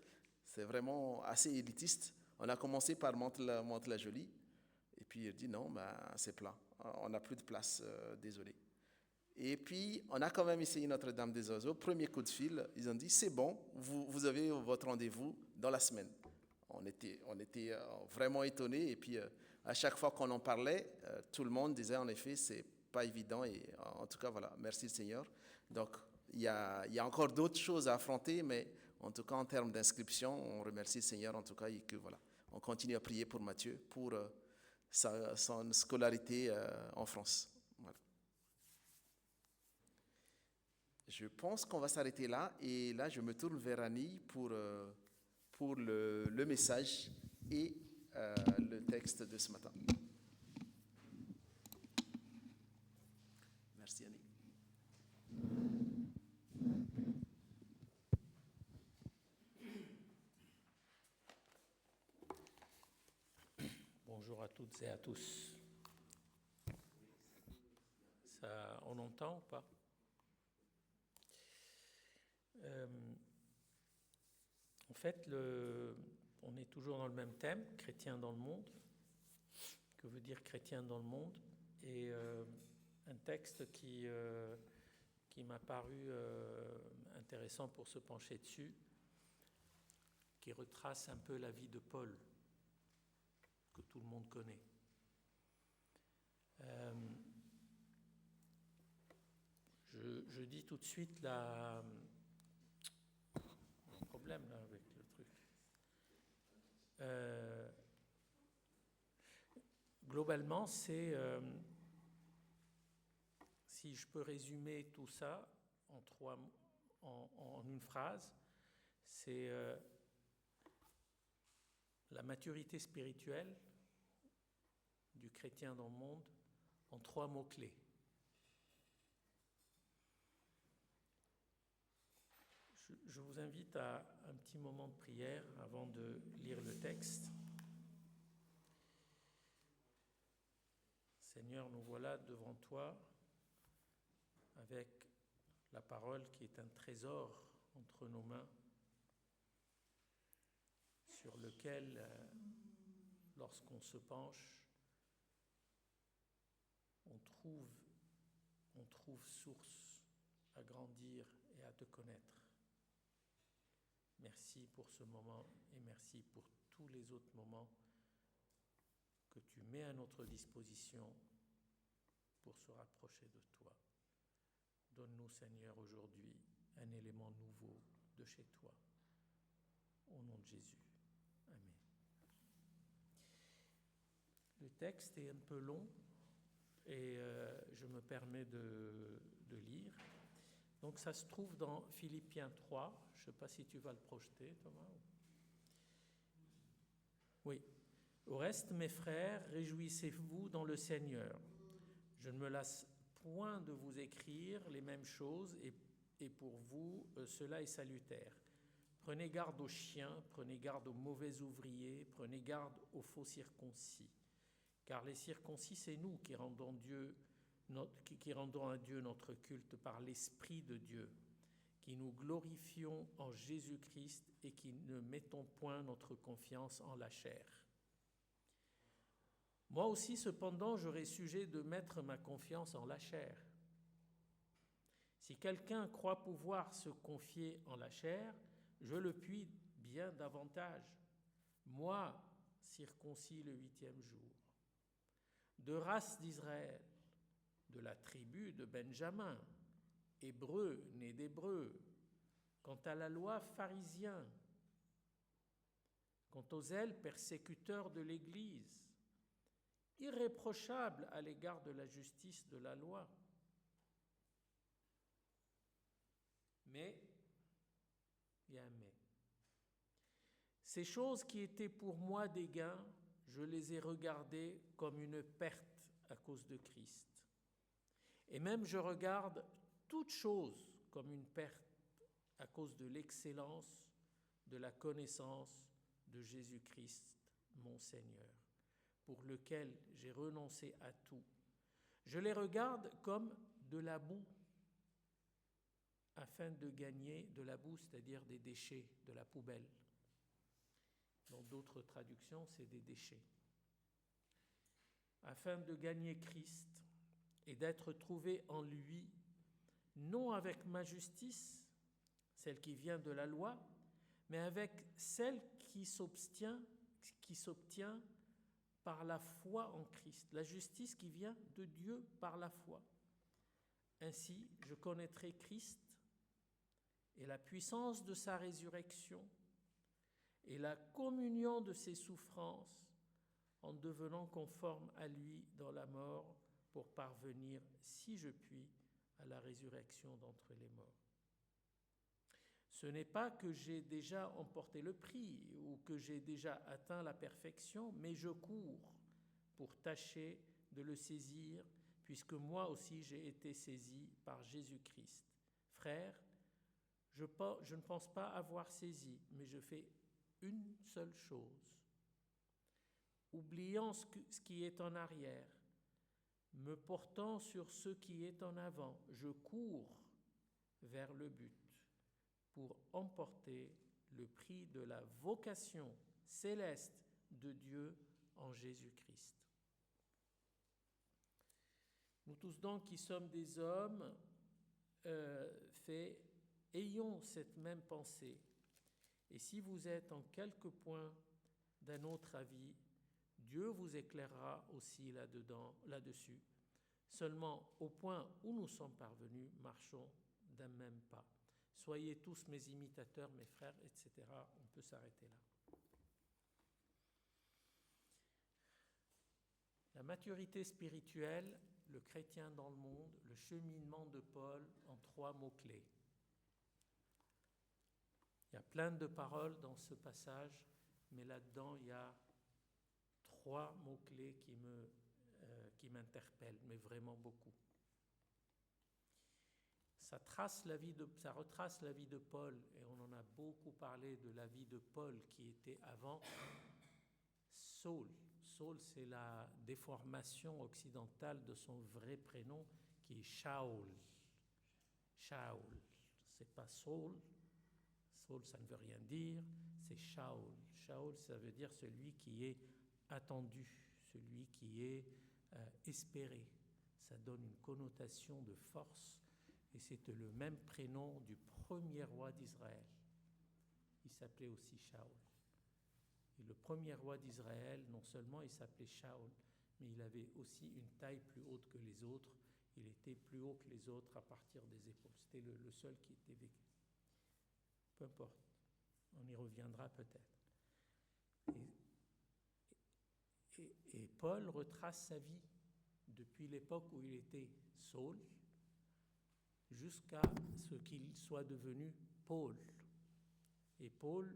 c'est vraiment assez élitiste. On a commencé par Mantes-la-Jolie. Et puis, il dit « Non, ben, c'est plein. On n'a plus de place, désolé ». Et puis, on a quand même essayé Notre-Dame des Oiseaux. Premier coup de fil, ils ont dit, c'est bon, vous avez votre rendez-vous dans la semaine. On était vraiment étonnés. Et puis, à chaque fois qu'on en parlait, tout le monde disait, en effet, c'est pas évident. Et en tout cas, voilà, merci le Seigneur. Donc, il y a encore d'autres choses à affronter, mais en tout cas, en termes d'inscription, on remercie le Seigneur, en tout cas, et que voilà, on continue à prier pour Mathieu, pour son scolarité en France. Voilà. Je pense qu'on va s'arrêter là, et là je me tourne vers Annie pour le message et le texte de ce matin. Merci Annie. Bonjour à toutes et à tous. Ça, on entend ou pas? En fait, on est toujours dans le même thème, chrétien dans le monde. Que veut dire chrétien dans le monde? Et un texte qui m'a paru intéressant pour se pencher dessus, qui retrace un peu la vie de Paul, que tout le monde connaît. Je dis tout de suite un problème là avec le truc. Globalement, c'est, si je peux résumer tout ça en une phrase, c'est la maturité spirituelle du chrétien dans le monde en 3 mots-clés. Je vous invite à un petit moment de prière avant de lire le texte. Seigneur, nous voilà devant toi avec la parole qui est un trésor entre nos mains, sur lequel, lorsqu'on se penche, on trouve source à grandir et à te connaître. Merci pour ce moment et merci pour tous les autres moments que tu mets à notre disposition pour se rapprocher de toi. Donne-nous, Seigneur, aujourd'hui un élément nouveau de chez toi. Au nom de Jésus. Amen. Le texte est un peu long et je me permets de lire. Donc ça se trouve dans Philippiens 3. Je ne sais pas si tu vas le projeter, Thomas. Oui. Au reste, mes frères, réjouissez-vous dans le Seigneur. Je ne me lasse point de vous écrire les mêmes choses et pour vous, cela est salutaire. Prenez garde aux chiens, prenez garde aux mauvais ouvriers, prenez garde aux faux circoncis. Car les circoncis, c'est nous qui rendons à Dieu notre culte par l'Esprit de Dieu, qui nous glorifions en Jésus-Christ et qui ne mettons point notre confiance en la chair. Moi aussi, cependant, j'aurais sujet de mettre ma confiance en la chair. Si quelqu'un croit pouvoir se confier en la chair, je le puis bien davantage. Moi, circoncis le 8e jour, de race d'Israël, de la tribu de Benjamin, hébreu, né d'hébreu, quant à la loi, pharisien, quant aux zèles, persécuteurs de l'Église, irréprochable à l'égard de la justice de la loi. Mais, il y a un mais. Ces choses qui étaient pour moi des gains, je les ai regardées comme une perte à cause de Christ. Et même je regarde toute chose comme une perte à cause de l'excellence de la connaissance de Jésus-Christ, mon Seigneur, pour lequel j'ai renoncé à tout. Je les regarde comme de la boue, afin de gagner de la boue, c'est-à-dire des déchets, de la poubelle. Dans d'autres traductions, c'est des déchets. Afin de gagner Christ et d'être trouvé en lui, non avec ma justice, celle qui vient de la loi, mais avec celle qui s'obtient par la foi en Christ, la justice qui vient de Dieu par la foi. Ainsi, je connaîtrai Christ et la puissance de sa résurrection et la communion de ses souffrances en devenant conforme à lui dans la mort pour parvenir, si je puis, à la résurrection d'entre les morts. Ce n'est pas que j'ai déjà emporté le prix ou que j'ai déjà atteint la perfection, mais je cours pour tâcher de le saisir, puisque moi aussi j'ai été saisi par Jésus-Christ. Frères, je ne pense pas avoir saisi, mais je fais une seule chose. Oubliant ce qui est en arrière, me portant sur ce qui est en avant, je cours vers le but pour emporter le prix de la vocation céleste de Dieu en Jésus-Christ. Nous tous donc qui sommes des hommes, ayons cette même pensée. Et si vous êtes en quelque point d'un autre avis, Dieu vous éclairera aussi là-dessus. Seulement, au point où nous sommes parvenus, marchons d'un même pas. Soyez tous mes imitateurs, mes frères, etc. On peut s'arrêter là. La maturité spirituelle, le chrétien dans le monde, le cheminement de Paul en 3 mots-clés. Il y a plein de paroles dans ce passage, mais là-dedans, il y a 3 mots-clés qui m'interpellent, mais vraiment beaucoup. Ça retrace la vie de Paul, et on en a beaucoup parlé de la vie de Paul qui était avant Saul. Saul, c'est la déformation occidentale de son vrai prénom qui est Shaul. Shaul, c'est pas Saul. Saul, ça ne veut rien dire, c'est Shaul. Shaul, ça veut dire celui qui est attendu, celui qui est espéré. Ça donne une connotation de force. Et c'était le même prénom du premier roi d'Israël. Il s'appelait aussi Shaul. Et le premier roi d'Israël, non seulement il s'appelait Shaul, mais il avait aussi une taille plus haute que les autres. Il était plus haut que les autres à partir des épaules. C'était le seul qui était vécu. Peu importe, on y reviendra peut-être. Et Paul retrace sa vie depuis l'époque où il était Saul, jusqu'à ce qu'il soit devenu Paul. Et Paul,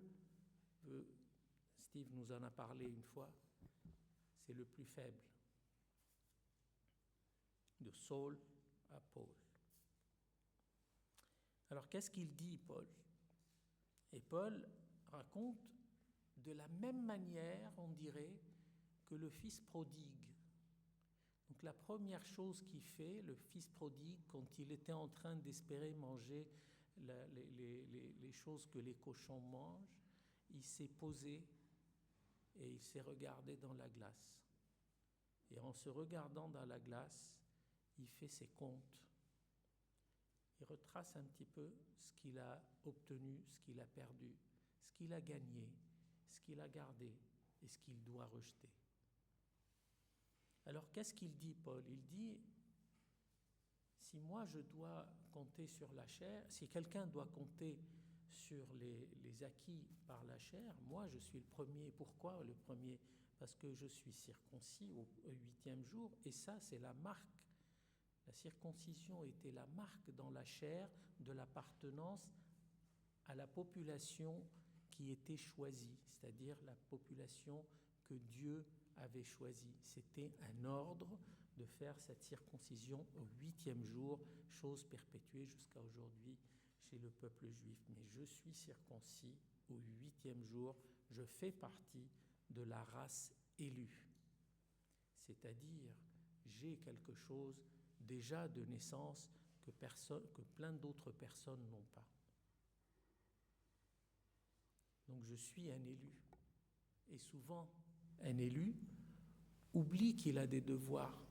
Steve nous en a parlé une fois, c'est le plus faible. De Saul à Paul. Alors qu'est-ce qu'il dit, Paul ? Et Paul raconte de la même manière, on dirait, que le fils prodigue. Donc la première chose qu'il fait, le fils prodigue, quand il était en train d'espérer manger les choses que les cochons mangent, il s'est posé et il s'est regardé dans la glace. Et en se regardant dans la glace, il fait ses comptes. Il retrace un petit peu ce qu'il a obtenu, ce qu'il a perdu, ce qu'il a gagné, ce qu'il a gardé et ce qu'il doit rejeter. Alors, qu'est-ce qu'il dit, Paul ? Il dit, si moi je dois compter sur la chair, si quelqu'un doit compter sur les acquis par la chair, moi je suis le premier. Pourquoi le premier ? Parce que je suis circoncis au 8e jour, et ça c'est la marque. La circoncision était la marque dans la chair de l'appartenance à la population qui était choisie, c'est-à-dire la population que Dieu avait choisie. C'était un ordre de faire cette circoncision au 8e jour, chose perpétuée jusqu'à aujourd'hui chez le peuple juif. Mais je suis circoncis au 8e jour, je fais partie de la race élue. C'est-à-dire, j'ai quelque chose déjà de naissance que plein d'autres personnes n'ont pas. Donc je suis un élu. Et souvent, un élu oublie qu'il a des devoirs.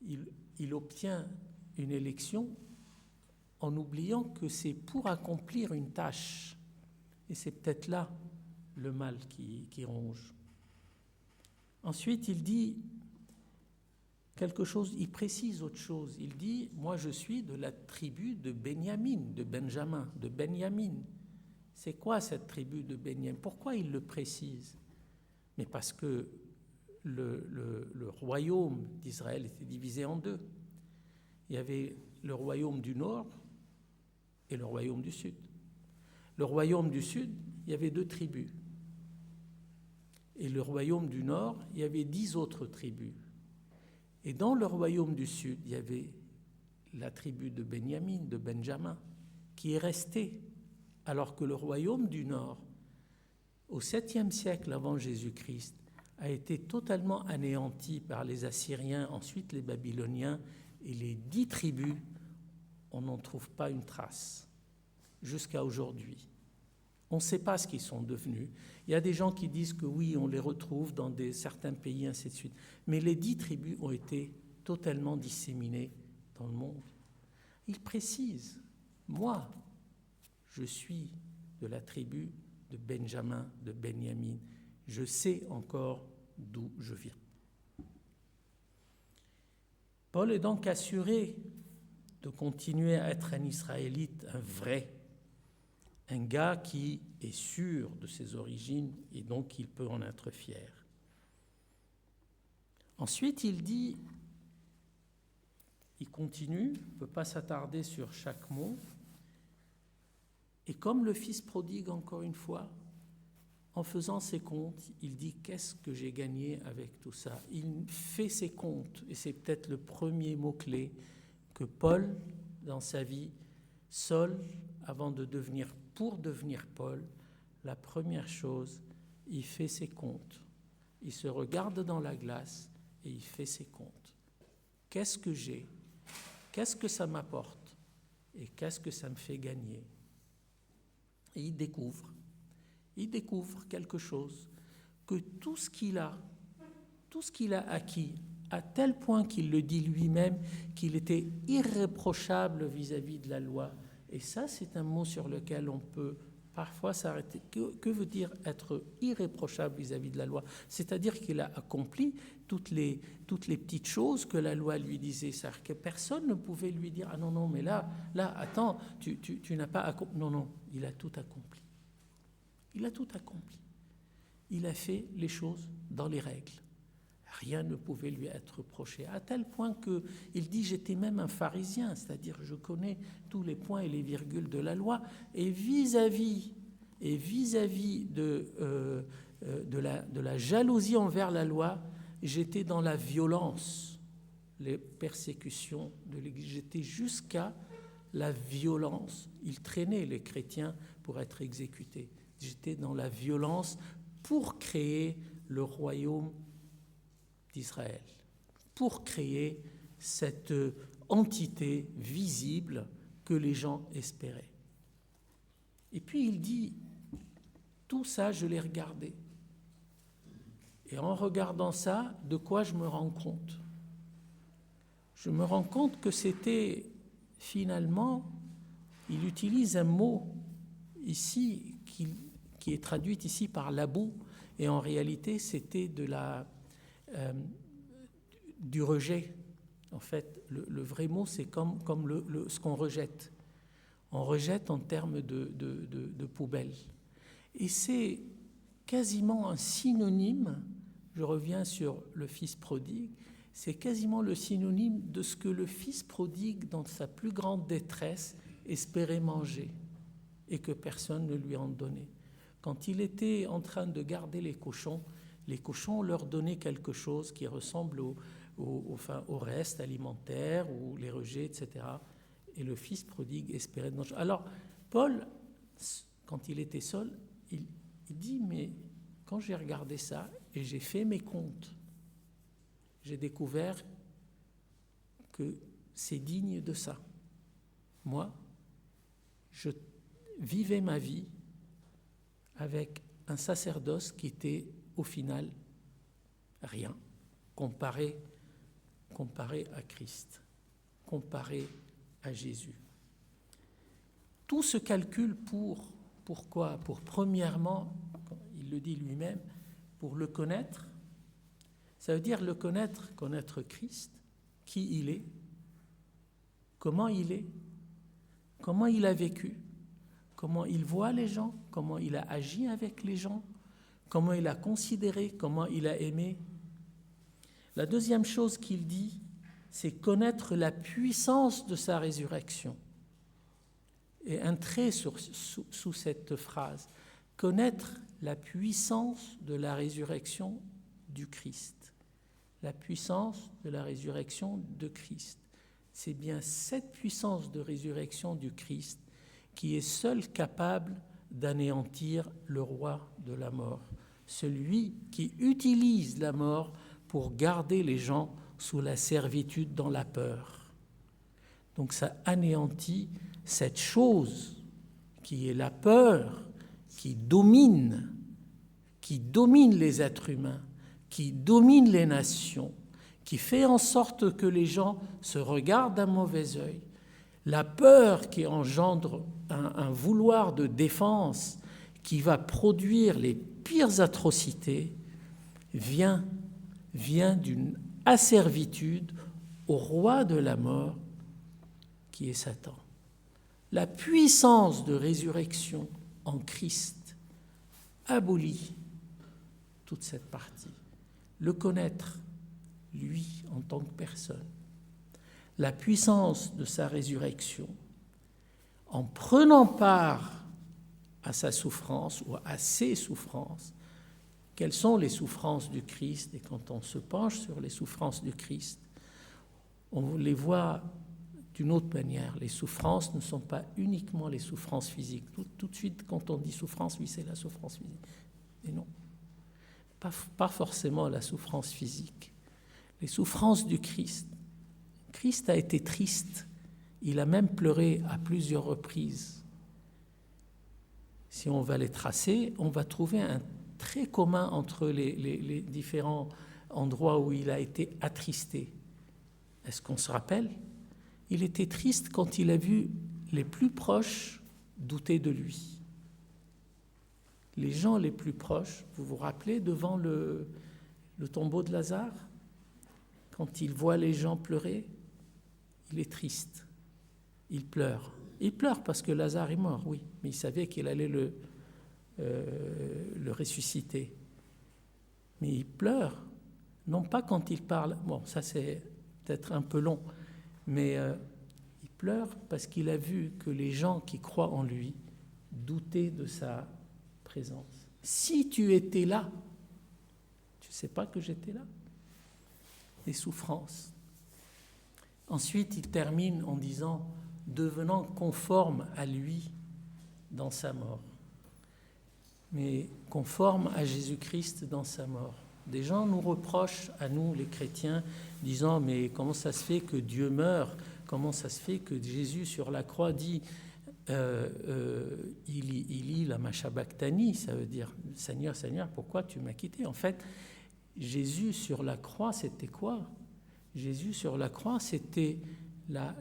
Il obtient une élection en oubliant que c'est pour accomplir une tâche. Et c'est peut-être là le mal qui ronge. Ensuite, il dit quelque chose, il précise autre chose. Il dit, moi je suis de la tribu de Benjamin, de Benjamin, de Benjamin. C'est quoi cette tribu de Benjamin? Pourquoi il le précise? Mais parce que le royaume d'Israël était divisé en deux. Il y avait le royaume du nord et le royaume du sud. Le royaume du sud, il y avait 2 tribus. Et le royaume du nord, il y avait 10 autres tribus. Et dans le royaume du sud, il y avait la tribu de Benjamin, de Benjamin, qui est restée, alors que le royaume du nord, au 7e siècle avant Jésus-Christ, a été totalement anéanti par les Assyriens, ensuite les Babyloniens, et les 10 tribus, on n'en trouve pas une trace, jusqu'à aujourd'hui. On ne sait pas ce qu'ils sont devenus. Il y a des gens qui disent que oui, on les retrouve dans certains pays, ainsi de suite. Mais les 10 tribus ont été totalement disséminées dans le monde. Il précise, moi, je suis de la tribu de Benjamin, de Benjamin. Je sais encore d'où je viens. Paul est donc assuré de continuer à être un Israélite, un vrai, un gars qui est sûr de ses origines et donc il peut en être fier. Ensuite, il dit, il continue, on ne peut pas s'attarder sur chaque mot, et comme le fils prodigue, encore une fois, en faisant ses comptes, il dit « Qu'est-ce que j'ai gagné avec tout ça ?» Il fait ses comptes, et c'est peut-être le premier mot-clé que Paul, dans sa vie, seul, pour devenir Paul, la première chose, il fait ses comptes. Il se regarde dans la glace et il fait ses comptes. Qu'est-ce que j'ai? Qu'est-ce que ça m'apporte? Et qu'est-ce que ça me fait gagner? Et il découvre quelque chose, que tout ce qu'il a acquis, à tel point qu'il le dit lui-même, qu'il était irréprochable vis-à-vis de la loi. Et ça, c'est un mot sur lequel on peut parfois s'arrêter. Que veut dire être irréprochable vis-à-vis de la loi? C'est-à-dire qu'il a accompli toutes les petites choses que la loi lui disait. C'est-à-dire que personne ne pouvait lui dire « Ah non, mais là, attends, tu n'as pas accompli. » Non, il a tout accompli. Il a tout accompli. Il a fait les choses dans les règles. Rien ne pouvait lui être reproché, à tel point qu'il dit « J'étais même un pharisien », c'est-à-dire je connais tous les points et les virgules de la loi, et vis-à-vis de la jalousie envers la loi, j'étais dans la violence, les persécutions de l'Église. J'étais jusqu'à la violence. Il traînait les chrétiens pour être exécutés. J'étais dans la violence pour créer le royaume d'Israël, pour créer cette entité visible que les gens espéraient. Et puis il dit, tout ça, je l'ai regardé. Et en regardant ça, de quoi je me rends compte? Je me rends compte que c'était finalement, il utilise un mot ici qui est traduit ici par la boue, et en réalité c'était du rejet. En fait, le vrai mot, c'est comme ce qu'on rejette. On rejette en termes de poubelle. Et c'est quasiment un synonyme, je reviens sur le fils prodigue, c'est quasiment le synonyme de ce que le fils prodigue, dans sa plus grande détresse, espérait manger et que personne ne lui en donnait. Quand il était en train de garder les cochons leur donnaient quelque chose qui ressemble au reste alimentaire ou les rejets, etc. Et le fils prodigue espérait de non. Alors, Paul, quand il était seul, il dit, mais quand j'ai regardé ça et j'ai fait mes comptes, j'ai découvert que c'est digne de ça. Moi, je vivais ma vie avec un sacerdoce qui était au final rien, comparé à Christ, comparé à Jésus. Tout se calcule pourquoi ? Pour premièrement, il le dit lui-même, pour le connaître. Ça veut dire le connaître Christ, qui il est, comment il est, comment il a vécu, comment il voit les gens, comment il a agi avec les gens, comment il a considéré, comment il a aimé. La deuxième chose qu'il dit, c'est connaître la puissance de sa résurrection. Et un trait sous cette phrase, connaître la puissance de la résurrection du Christ. La puissance de la résurrection de Christ. C'est bien cette puissance de résurrection du Christ qui est seule capable d'anéantir le roi de la mort, celui qui utilise la mort pour garder les gens sous la servitude dans la peur. Donc ça anéantit cette chose qui est la peur, qui domine les êtres humains, qui domine les nations, qui fait en sorte que les gens se regardent d'un mauvais œil. La peur qui engendre un vouloir de défense qui va produire les pires atrocités vient d'une asservitude au roi de la mort qui est Satan. La puissance de résurrection en Christ abolit toute cette partie. Le connaître, lui, en tant que personne. La puissance de sa résurrection, en prenant part à sa souffrance ou à ses souffrances. Quelles sont les souffrances du Christ? Et quand on se penche sur les souffrances du Christ, on les voit d'une autre manière. Les souffrances ne sont pas uniquement les souffrances physiques. Tout de suite, quand on dit souffrance, oui, c'est la souffrance physique. Et non, pas forcément la souffrance physique. Les souffrances du Christ. Christ a été triste. Il a même pleuré à plusieurs reprises. Si on va les tracer, on va trouver un trait commun entre les différents endroits où il a été attristé. Est-ce qu'on se rappelle? Il était triste quand il a vu les plus proches douter de lui. Les gens les plus proches, vous vous rappelez, devant le tombeau de Lazare, quand il voit les gens pleurer, il est triste. Il pleure. Il pleure parce que Lazare est mort, oui, mais il savait qu'il allait le ressusciter. Mais il pleure, non pas quand il parle, bon, ça c'est peut-être un peu long, mais il pleure parce qu'il a vu que les gens qui croient en lui doutaient de sa présence. Si tu étais là, tu ne sais pas que j'étais là. Les souffrances. Ensuite, il termine en disant « devenant conforme à lui dans sa mort ». Mais conforme à Jésus-Christ dans sa mort. Des gens nous reprochent, à nous les chrétiens, disant « mais comment ça se fait que Dieu meurt? Comment ça se fait que Jésus sur la croix dit il lit la Machabactanie », ça veut dire « Seigneur, Seigneur, pourquoi tu m'as quitté ?» En fait, Jésus sur la croix, c'était quoi? Jésus sur la croix, c'était la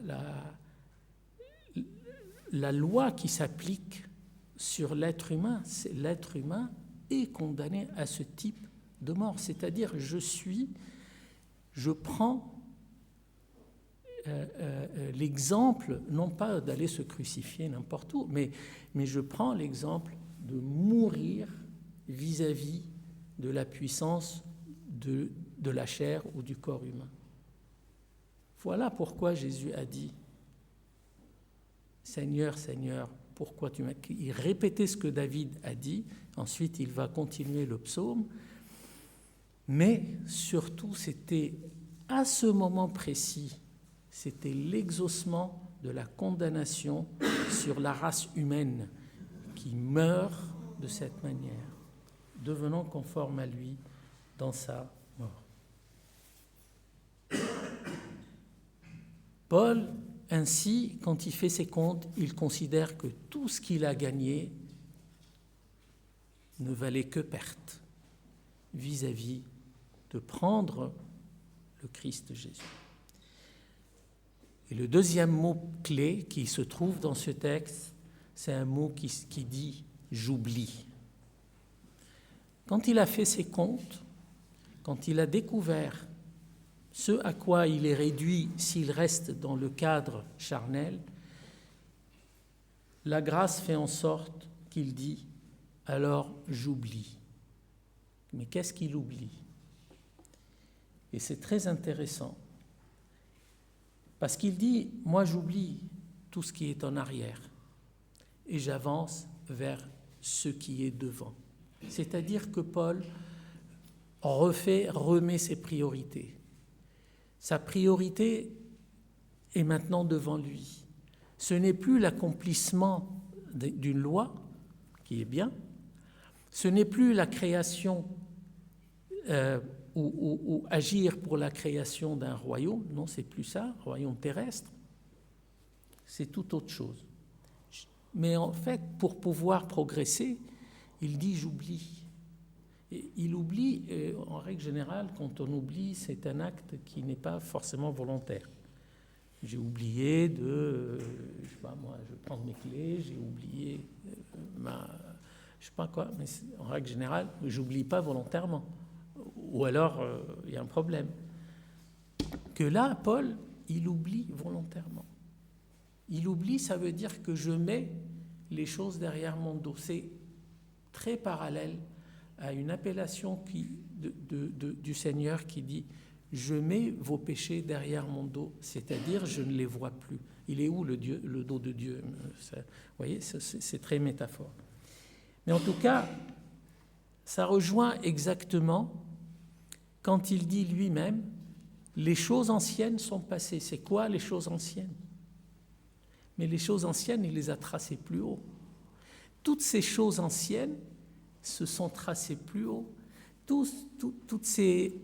loi qui s'applique sur l'être humain. L'être humain est condamné à ce type de mort. C'est-à-dire, je prends l'exemple, non pas d'aller se crucifier n'importe où, mais je prends l'exemple de mourir vis-à-vis de la puissance de la chair ou du corps humain. Voilà pourquoi Jésus a dit « Seigneur, Seigneur, pourquoi tu m'as... » Il répétait ce que David a dit, ensuite il va continuer le psaume, mais surtout c'était à ce moment précis, c'était l'exaucement de la condamnation sur la race humaine qui meurt de cette manière, devenant conforme à lui dans sa mort. Paul, ainsi, quand il fait ses comptes, il considère que tout ce qu'il a gagné ne valait que perte vis-à-vis de prendre le Christ Jésus. Et le deuxième mot clé qui se trouve dans ce texte, c'est un mot qui dit « j'oublie ». Quand il a fait ses comptes, quand il a découvert ce à quoi il est réduit s'il reste dans le cadre charnel, la grâce fait en sorte qu'il dit « alors j'oublie ». Mais qu'est-ce qu'il oublie? Et c'est très intéressant, parce qu'il dit « moi j'oublie tout ce qui est en arrière et j'avance vers ce qui est devant ». C'est-à-dire que Paul remet ses priorités. Sa priorité est maintenant devant lui. Ce n'est plus l'accomplissement d'une loi, qui est bien, ce n'est plus la création ou agir pour la création d'un royaume, non, c'est plus ça, royaume terrestre, c'est tout autre chose. Mais en fait, pour pouvoir progresser, il dit « j'oublie ». Il oublie, en règle générale, quand on oublie, c'est un acte qui n'est pas forcément volontaire. J'ai oublié de, je sais pas moi, je vais prendre mes clés, j'ai oublié je sais pas quoi, mais en règle générale, j'oublie pas volontairement. Ou alors, il y a un problème. Que là, Paul, il oublie volontairement. Il oublie, ça veut dire que je mets les choses derrière mon dos. C'est très parallèle à une appellation du Seigneur qui dit « Je mets vos péchés derrière mon dos », c'est-à-dire je ne les vois plus. Il est où le dos de Dieu? Vous voyez, c'est très métaphore. Mais en tout cas, ça rejoint exactement quand il dit lui-même « Les choses anciennes sont passées ». C'est quoi les choses anciennes? Mais les choses anciennes, il les a tracées plus haut. Toutes ces choses anciennes se sont tracées plus haut. Toutes ces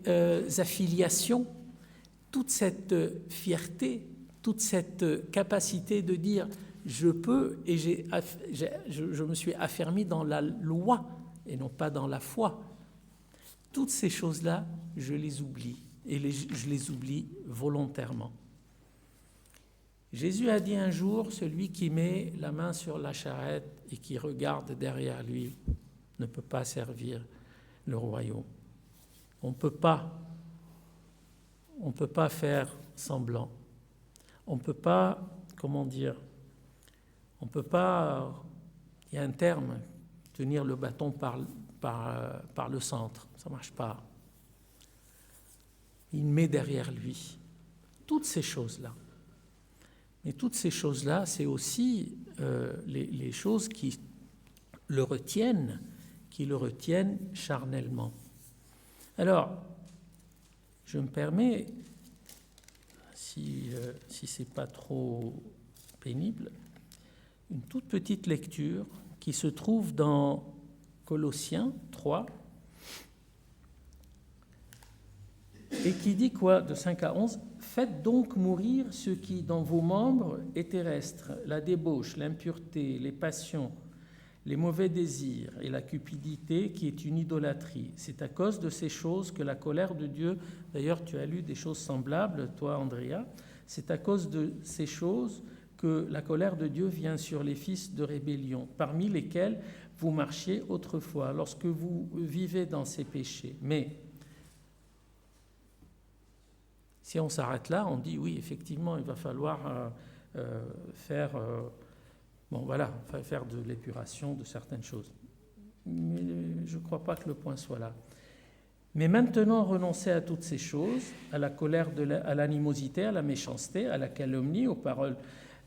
affiliations, toute cette fierté, toute cette capacité de dire « je peux » et je me suis affermi dans la loi et non pas dans la foi. Toutes ces choses-là, je les oublie et je les oublie volontairement. Jésus a dit un jour, celui qui met la main sur la charrette et qui regarde derrière lui ne peut pas servir le royaume. On ne peut pas faire semblant. On ne peut pas, comment dire, on ne peut pas, il y a un terme, tenir le bâton par le centre, ça ne marche pas. Il met derrière lui toutes ces choses-là. Mais toutes ces choses-là, c'est aussi les choses qui le retiennent charnellement. Alors, je me permets, si ce n'est pas trop pénible, une toute petite lecture qui se trouve dans Colossiens 3 et qui dit quoi, de 5 à 11 ? Faites donc mourir ce qui, dans vos membres, est terrestre, la débauche, l'impureté, les passions, les mauvais désirs et la cupidité qui est une idolâtrie. C'est à cause de ces choses que la colère de Dieu, d'ailleurs tu as lu des choses semblables, toi Andrea, c'est à cause de ces choses que la colère de Dieu vient sur les fils de rébellion, parmi lesquels vous marchiez autrefois, lorsque vous vivez dans ces péchés. Mais si on s'arrête là, on dit oui, effectivement, il va falloir faire de l'épuration de certaines choses. Mais je ne crois pas que le point soit là. Mais maintenant, renoncez à toutes ces choses, à la colère, à l'animosité, à la méchanceté, à la calomnie, aux paroles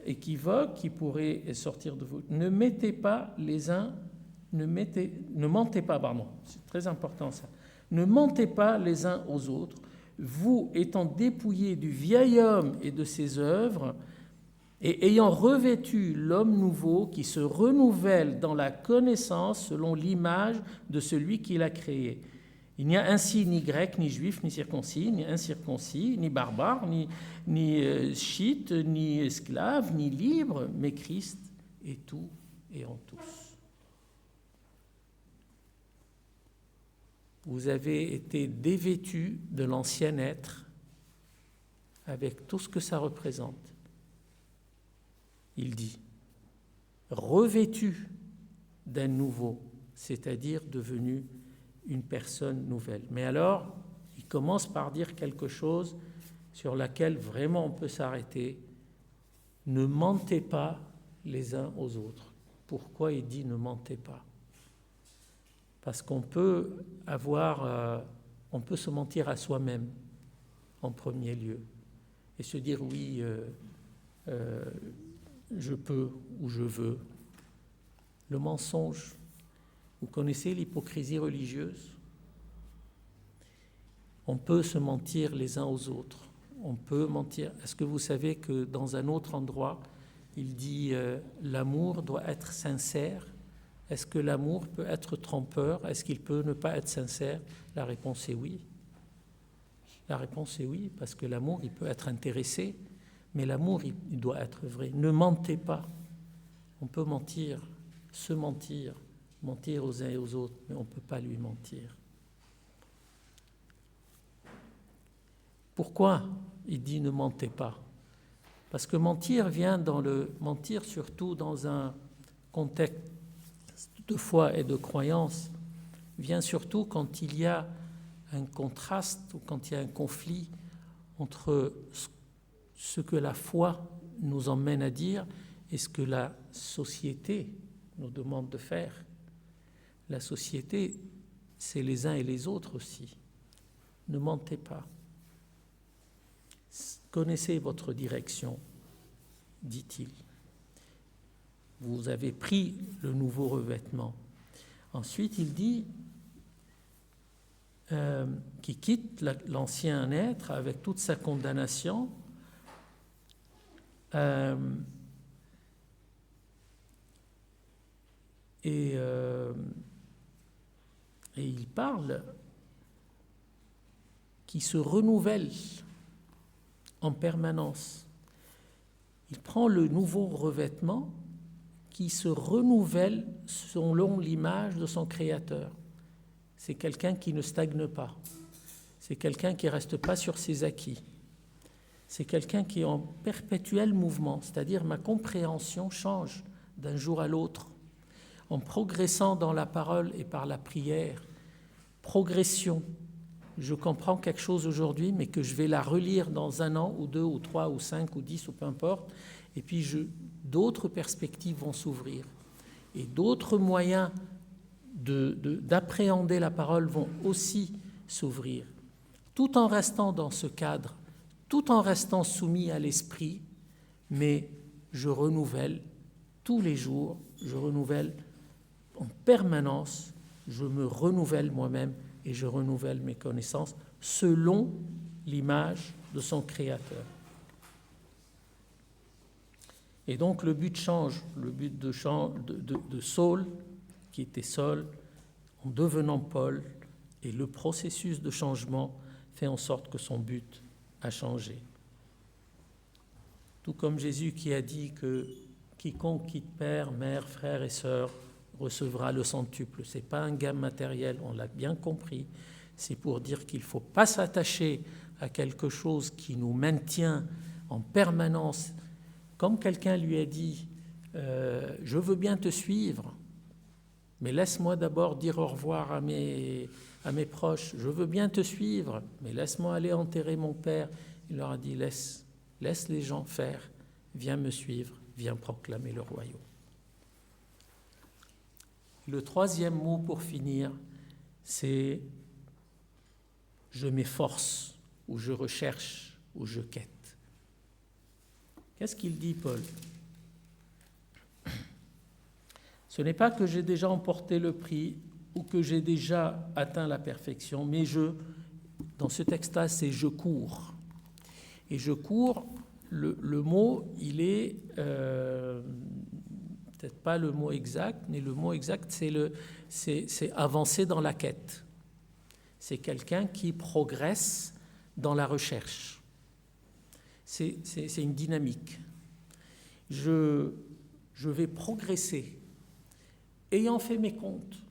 équivoques qui pourraient sortir de vous. Ne mentez pas, c'est très important ça. Ne mentez pas les uns aux autres, vous étant dépouillés du vieil homme et de ses œuvres, et ayant revêtu l'homme nouveau qui se renouvelle dans la connaissance selon l'image de celui qui l'a créé. Il n'y a ainsi ni grec, ni juif, ni circoncis, ni incirconcis, ni barbare, ni scythe, ni esclave, ni libre, mais Christ est tout et en tous. Vous avez été dévêtus de l'ancien être avec tout ce que ça représente. Il dit, revêtu d'un nouveau, c'est-à-dire devenu une personne nouvelle. Mais alors, il commence par dire quelque chose sur laquelle vraiment on peut s'arrêter. Ne mentez pas les uns aux autres. Pourquoi il dit ne mentez pas? Parce qu'on peut on peut se mentir à soi-même en premier lieu et se dire oui, je peux ou je veux. Le mensonge. Vous connaissez l'hypocrisie religieuse? On peut se mentir les uns aux autres. On peut mentir. Est-ce que vous savez que dans un autre endroit, il dit l'amour doit être sincère? Est-ce que l'amour peut être trompeur? Est-ce qu'il peut ne pas être sincère? La réponse est oui. La réponse est oui, parce que l'amour, il peut être intéressé, mais l'amour, il doit être vrai. Ne mentez pas. On peut mentir, se mentir aux uns et aux autres, mais on ne peut pas lui mentir. Pourquoi il dit ne mentez pas? Parce que mentir vient mentir surtout dans un contexte de foi et de croyance, vient surtout quand il y a un contraste ou quand il y a un conflit entre ce que la foi nous emmène à dire et ce que la société nous demande de faire. La société, c'est les uns et les autres aussi. Ne mentez pas. Connaissez votre direction, dit-il. Vous avez pris le nouveau revêtement. Ensuite, il dit qui quitte l'ancien être avec toute sa condamnation. Et il parle qui se renouvelle en permanence. Il prend le nouveau revêtement qui se renouvelle selon l'image de son Créateur. C'est quelqu'un qui ne stagne pas. C'est quelqu'un qui ne reste pas sur ses acquis. C'est quelqu'un qui est en perpétuel mouvement, c'est-à-dire ma compréhension change d'un jour à l'autre. En progressant dans la parole et par la prière, progression. Je comprends quelque chose aujourd'hui, mais que je vais la relire dans 1 an, ou 2, ou 3, ou 5, ou 10, ou peu importe. Et puis d'autres perspectives vont s'ouvrir. Et d'autres moyens d'appréhender la parole vont aussi s'ouvrir. Tout en restant dans ce cadre, tout en restant soumis à l'esprit, mais je renouvelle tous les jours, je renouvelle en permanence, je me renouvelle moi-même et je renouvelle mes connaissances selon l'image de son Créateur. Et donc le but change, le but de Saul, qui était Saul, en devenant Paul, et le processus de changement fait en sorte que son but a changé. Tout comme Jésus qui a dit que quiconque quitte père, mère, frère et sœur recevra le centuple. Ce n'est pas un gain matériel, on l'a bien compris. C'est pour dire qu'il ne faut pas s'attacher à quelque chose qui nous maintient en permanence. Comme quelqu'un lui a dit « Je veux bien te suivre, mais laisse-moi d'abord dire au revoir à mes proches. Je veux bien te suivre, mais laisse-moi aller enterrer mon père. » Il leur a dit « Laisse les gens faire. Viens me suivre, viens proclamer le royaume. » Le troisième mot pour finir, c'est « je m'efforce » ou « je recherche » ou « je quête ». Qu'est-ce qu'il dit, Paul? Ce n'est pas que j'ai déjà emporté le prix ou que j'ai déjà atteint la perfection, mais dans ce texte-là, c'est « je cours ». Et « je cours », le mot, il est peut-être pas le mot exact, mais le mot exact, c'est avancer dans la quête. C'est quelqu'un qui progresse dans la recherche. C'est une dynamique. Je vais progresser, ayant fait mes comptes,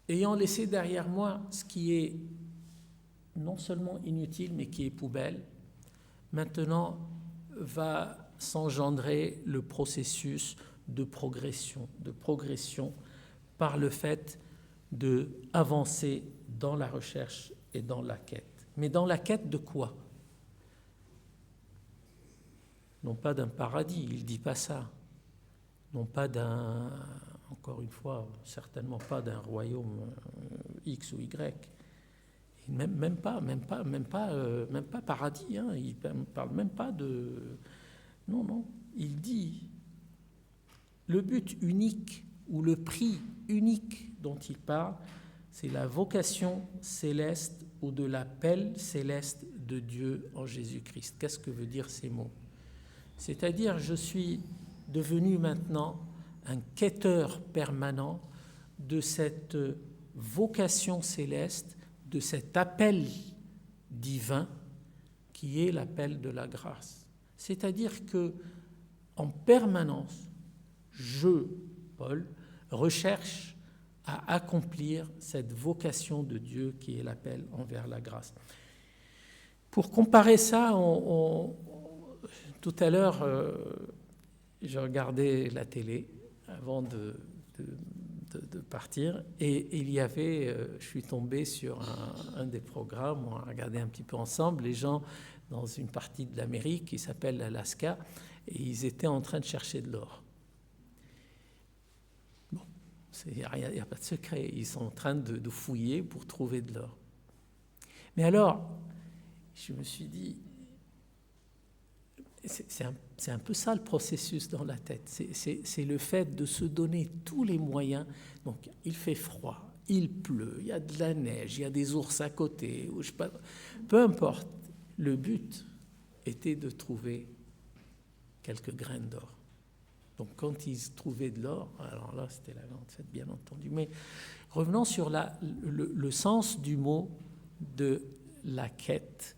ayant laissé derrière moi ce qui est non seulement inutile, mais qui est poubelle. Maintenant va s'engendrer le processus de progression par le fait d'avancer dans la recherche et dans la quête. Mais dans la quête de quoi? Non pas d'un paradis, il ne dit pas ça. Non pas d'un, encore une fois, certainement pas d'un royaume X ou Y. Même pas paradis, hein. Il ne parle même pas de... Non, il dit le but unique ou le prix unique dont il parle, c'est la vocation céleste ou de l'appel céleste de Dieu en Jésus-Christ. Qu'est-ce que veut dire ces mots? C'est-à-dire, je suis devenu maintenant un quêteur permanent de cette vocation céleste, de cet appel divin qui est l'appel de la grâce. C'est-à-dire que en permanence, je, Paul, recherche à accomplir cette vocation de Dieu qui est l'appel envers la grâce. Pour comparer ça, tout à l'heure, je regardais la télé avant de partir et il y avait, je suis tombé sur un des programmes, on a regardé un petit peu ensemble, les gens dans une partie de l'Amérique qui s'appelle l'Alaska, et ils étaient en train de chercher de l'or. Bon, il n'y a pas de secret, ils sont en train de fouiller pour trouver de l'or. Mais alors, je me suis dit, c'est un peu ça le processus dans la tête, c'est le fait de se donner tous les moyens. Donc il fait froid, il pleut, il y a de la neige, il y a des ours à côté, ou je sais pas, peu importe. Le but était de trouver quelques graines d'or. Donc quand ils trouvaient de l'or, alors là c'était la grande fête bien entendu. Mais revenons sur le sens du mot de la quête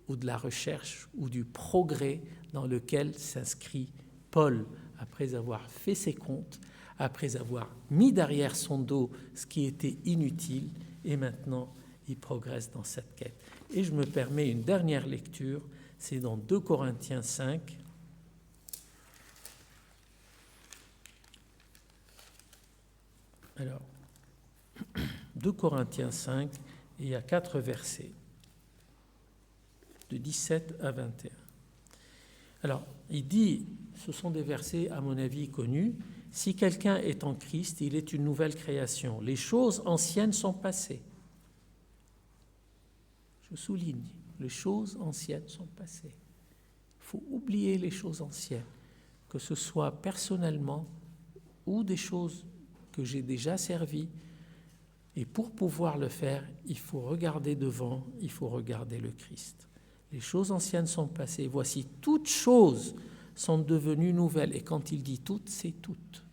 ou de la recherche ou du progrès dans lequel s'inscrit Paul après avoir fait ses comptes, après avoir mis derrière son dos ce qui était inutile, et maintenant il progresse dans cette quête. Et je me permets une dernière lecture, c'est dans 2 Corinthiens 5. Alors, 2 Corinthiens 5, et il y a 4 versets, de 17 à 21. Alors, il dit, ce sont des versets à mon avis connus, « Si quelqu'un est en Christ, il est une nouvelle création. Les choses anciennes sont passées. » Je souligne, les choses anciennes sont passées. Il faut oublier les choses anciennes, que ce soit personnellement ou des choses que j'ai déjà servies. Et pour pouvoir le faire, il faut regarder devant, il faut regarder le Christ. Les choses anciennes sont passées. Voici, toutes choses sont devenues nouvelles. Et quand il dit toutes, c'est toutes.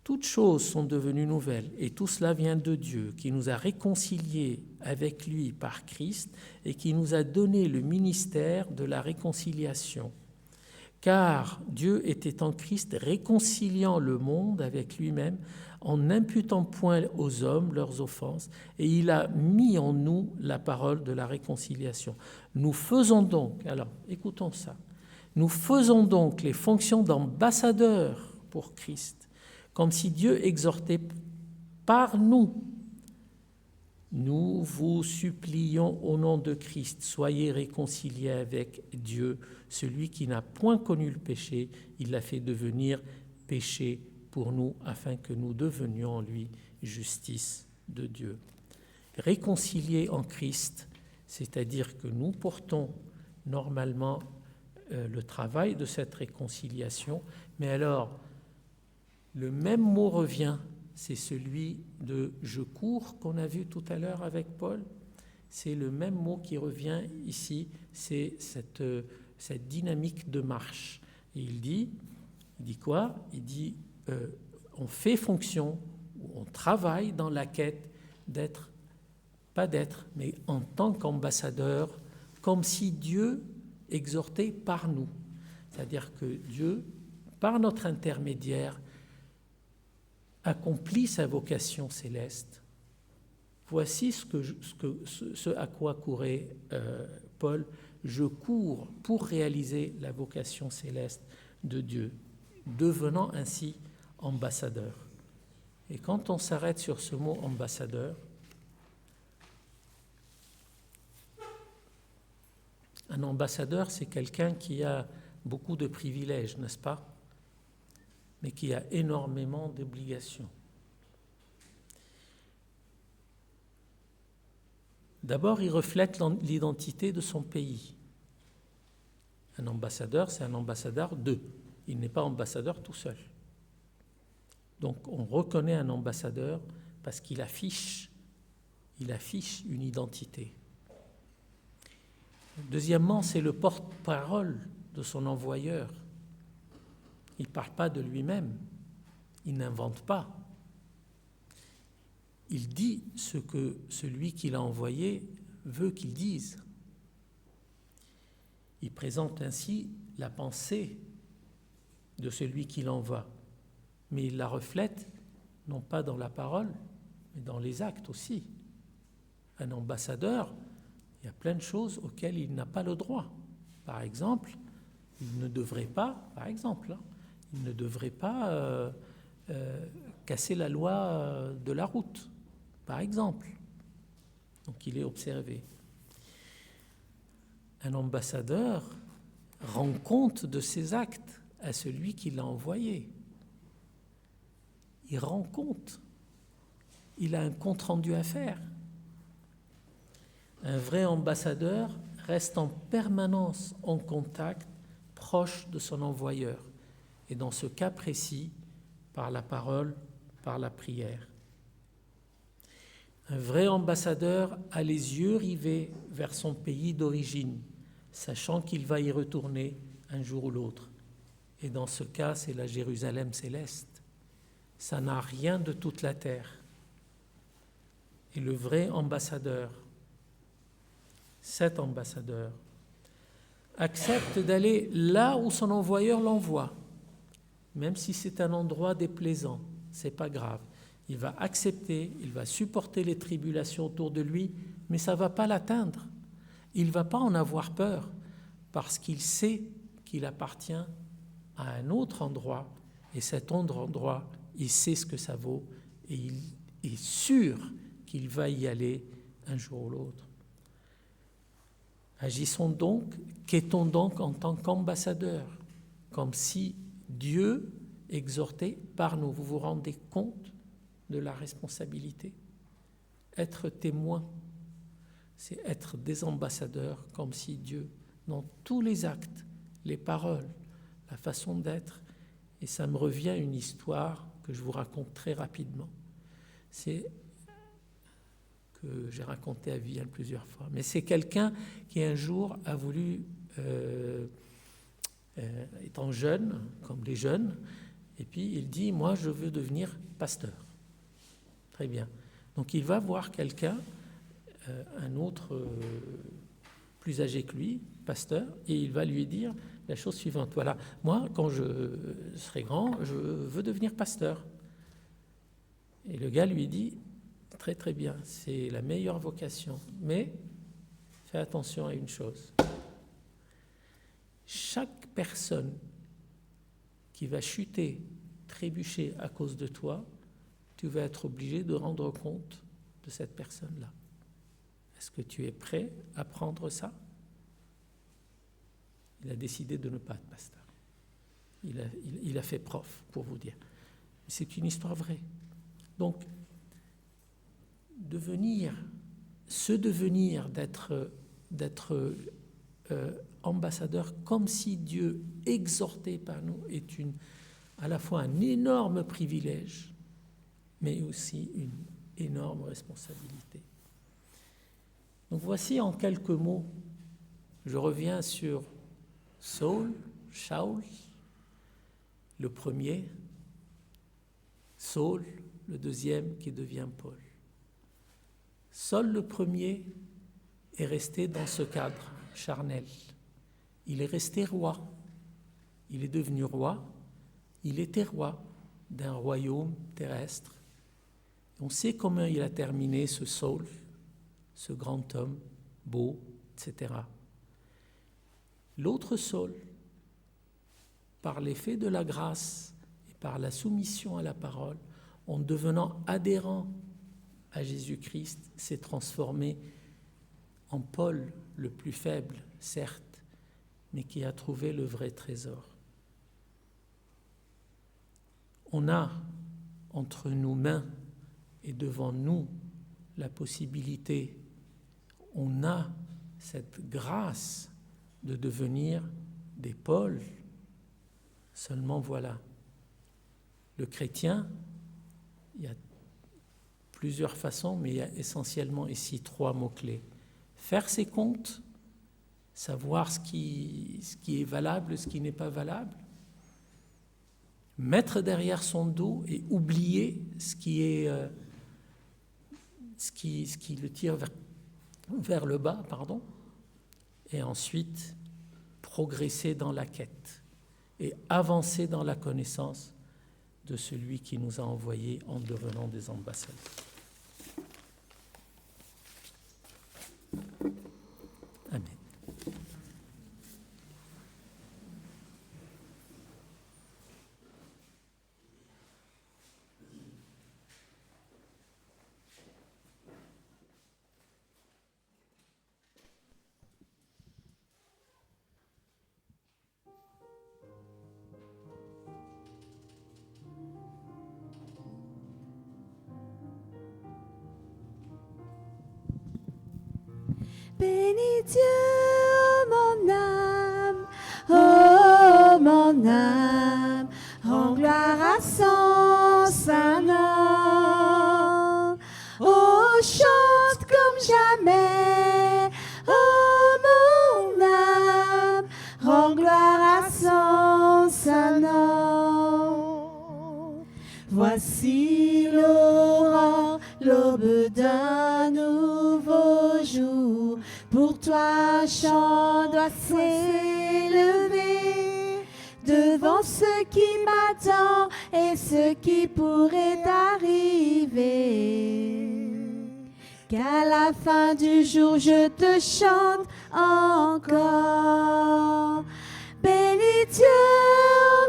Toutes choses sont devenues nouvelles. Et tout cela vient de Dieu, qui nous a réconciliés avec lui par Christ et qui nous a donné le ministère de la réconciliation. Car Dieu était en Christ réconciliant le monde avec lui-même en n'imputant point aux hommes leurs offenses, et il a mis en nous la parole de la réconciliation. Nous faisons donc, alors écoutons ça, nous faisons donc les fonctions d'ambassadeurs pour Christ, comme si Dieu exhortait par nous. Nous vous supplions au nom de Christ, soyez réconciliés avec Dieu. Celui qui n'a point connu le péché, il l'a fait devenir péché pour nous, afin que nous devenions en lui justice de Dieu. Réconciliés en Christ, c'est-à-dire que nous portons normalement le travail de cette réconciliation, mais alors le même mot revient, c'est celui de « je cours » qu'on a vu tout à l'heure avec Paul. c'est le même mot qui revient ici, c'est cette dynamique de marche. Et il dit quoi? Il dit on fait fonction, on travaille dans la quête d'être, pas d'être, mais en tant qu'ambassadeur, comme si Dieu exhortait par nous. C'est-à-dire que Dieu, par notre intermédiaire, accomplit sa vocation céleste. Voici ce à quoi courait Paul. Je cours pour réaliser la vocation céleste de Dieu, devenant ainsi ambassadeur. Et quand on s'arrête sur ce mot ambassadeur, un ambassadeur, c'est quelqu'un qui a beaucoup de privilèges, n'est-ce pas? Mais qui a énormément d'obligations. D'abord, il reflète l'identité de son pays. Un ambassadeur, c'est un ambassadeur d'eux. Il n'est pas ambassadeur tout seul. Donc, on reconnaît un ambassadeur parce qu'il affiche une identité. Deuxièmement, c'est le porte-parole de son envoyeur. Il ne parle pas de lui-même, il n'invente pas. Il dit ce que celui qui l'a envoyé veut qu'il dise. Il présente ainsi la pensée de celui qui l'envoie, mais il la reflète non pas dans la parole, mais dans les actes aussi. Un ambassadeur, il y a plein de choses auxquelles il n'a pas le droit. Par exemple, il ne devrait pas, casser la loi de la route, par exemple. Donc il est observé. Un ambassadeur rend compte de ses actes à celui qui l'a envoyé. Il rend compte. Il a un compte-rendu à faire. Un vrai ambassadeur reste en permanence en contact proche de son envoyeur, et dans ce cas précis, par la parole, par la prière. Un vrai ambassadeur a les yeux rivés vers son pays d'origine, sachant qu'il va y retourner un jour ou l'autre. Et dans ce cas, c'est la Jérusalem céleste. Ça n'a rien de toute la terre. Et le vrai ambassadeur, cet ambassadeur, accepte d'aller là où son envoyeur l'envoie, même si c'est un endroit déplaisant, c'est pas grave. Il va accepter, il va supporter les tribulations autour de lui, mais ça ne va pas l'atteindre. Il ne va pas en avoir peur, parce qu'il sait qu'il appartient à un autre endroit, et cet autre endroit, il sait ce que ça vaut, et il est sûr qu'il va y aller un jour ou l'autre. Agissons donc, qu'est-on donc en tant qu'ambassadeur, comme si Dieu exhortait par nous. Vous vous rendez compte de la responsabilité? Être témoin, c'est être des ambassadeurs, comme si Dieu, dans tous les actes, les paroles, la façon d'être, et ça me revient une histoire que je vous raconte très rapidement. C'est que j'ai raconté à Vienne plusieurs fois. Mais c'est quelqu'un qui un jour a voulu, étant jeune, comme les jeunes, et puis il dit, moi je veux devenir pasteur. Très bien. Donc il va voir quelqu'un, un autre plus âgé que lui, pasteur, et il va lui dire la chose suivante. Voilà, moi quand je serai grand, je veux devenir pasteur. Et le gars lui dit, très très bien, c'est la meilleure vocation, mais fais attention à une chose. Chaque personne qui va chuter, trébucher à cause de toi, tu vas être obligé de rendre compte de cette personne-là. Est-ce que tu es prêt à prendre ça? Il a décidé de ne pas être pasteur. Il a fait prof, pour vous dire. C'est une histoire vraie. Donc, se devenir d'être ambassadeur comme si Dieu exhortait par nous est à la fois un énorme privilège, mais aussi une énorme responsabilité. Donc voici en quelques mots, je reviens sur Saul, le premier, Saul, le deuxième qui devient Paul. Saul le premier est resté dans ce cadre charnel. Il est resté roi. Il est devenu roi. Il était roi d'un royaume terrestre. On sait comment il a terminé ce Saul, ce grand homme, beau, etc. L'autre Saul, par l'effet de la grâce et par la soumission à la parole, en devenant adhérent à Jésus-Christ, s'est transformé en Paul le plus faible, certes, mais qui a trouvé le vrai trésor. On a entre nos mains et devant nous la possibilité, on a cette grâce de devenir des Pauls. Seulement voilà, le chrétien, il y a plusieurs façons, mais il y a essentiellement ici 3 mots-clés. Faire ses comptes, savoir ce qui est valable, ce qui n'est pas valable, mettre derrière son dos et oublier ce qui le tire vers le bas, et ensuite progresser dans la quête et avancer dans la connaissance de celui qui nous a envoyés en devenant des ambassadeurs. Amen. Bénis Dieu, oh mon âme, rends gloire à son saint nom. Oh, chante comme jamais, oh mon âme, rends gloire à son saint nom. Voici l'aurore, l'aube d'un nouveau jour. Pour toi, chant doit s'élever devant ce qui m'attend et ce qui pourrait arriver. Qu'à la fin du jour, je te chante encore. Bénis Dieu,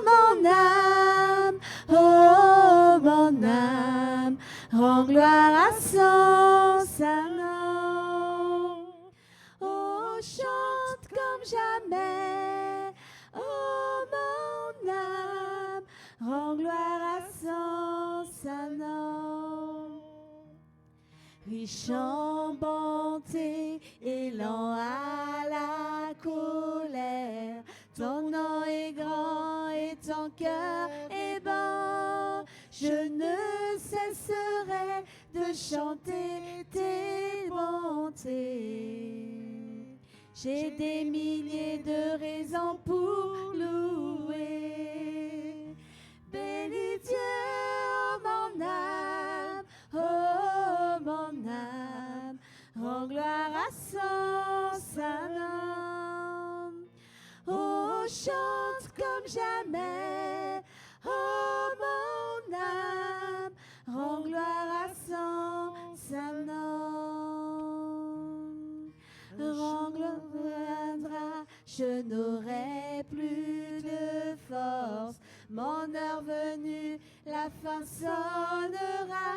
mon âme, oh mon âme, rends gloire à son saint nom. Chante comme jamais, oh mon âme, rends gloire à son saint nom. Riche en bonté et lent à la colère, ton nom est grand et ton cœur est bon. Je ne cesserai de chanter tes bontés. J'ai des milliers de raisons pour louer. Bénis Dieu, oh mon âme, rends gloire à son saint nom. Oh, chante comme jamais, oh mon âme, rends gloire à son saint nom. Rends gloire, je n'aurai plus de force. Mon heure venue, la fin sonnera.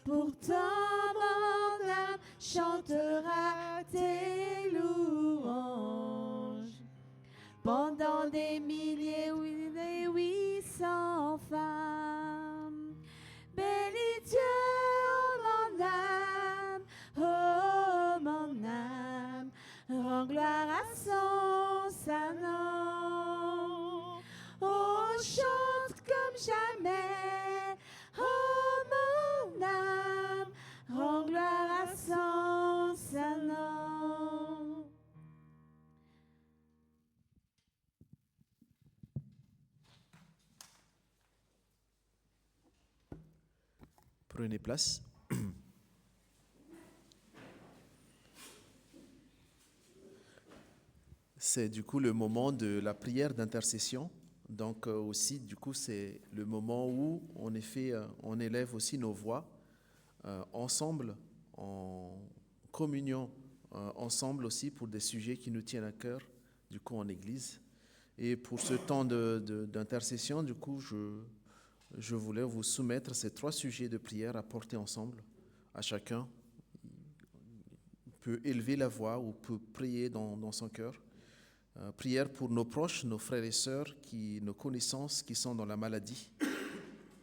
Pourtant mon âme chantera tes louanges. Pendant des milliers, oui, des 800 femmes. Bénis Dieu, oh mon âme, rends gloire à son saint nom. Oh, chante comme jamais, oh mon âme, rends gloire à son saint nom. Prenez place. C'est du coup le moment de la prière d'intercession. Donc aussi, du coup, c'est le moment où, en effet, on élève aussi nos voix ensemble, en communion, ensemble aussi pour des sujets qui nous tiennent à cœur, du coup, en Église. Et pour ce temps d'intercession, du coup, je voulais vous soumettre ces 3 sujets de prière à porter ensemble à chacun. Il peut élever la voix ou peut prier dans son cœur. Prière pour nos proches, nos frères et sœurs, nos connaissances qui sont dans la maladie,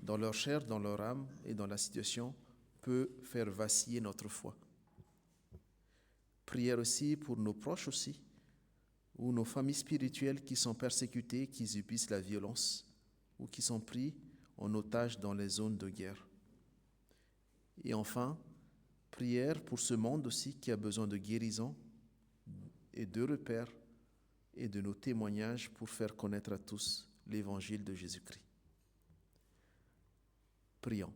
dans leur chair, dans leur âme et dans la situation, peut faire vaciller notre foi. Prière aussi pour nos proches aussi, ou nos familles spirituelles qui sont persécutées, qui subissent la violence, ou qui sont pris en otage dans les zones de guerre. Et enfin, prière pour ce monde aussi qui a besoin de guérison et de repères et de nos témoignages pour faire connaître à tous l'évangile de Jésus-Christ. Prions.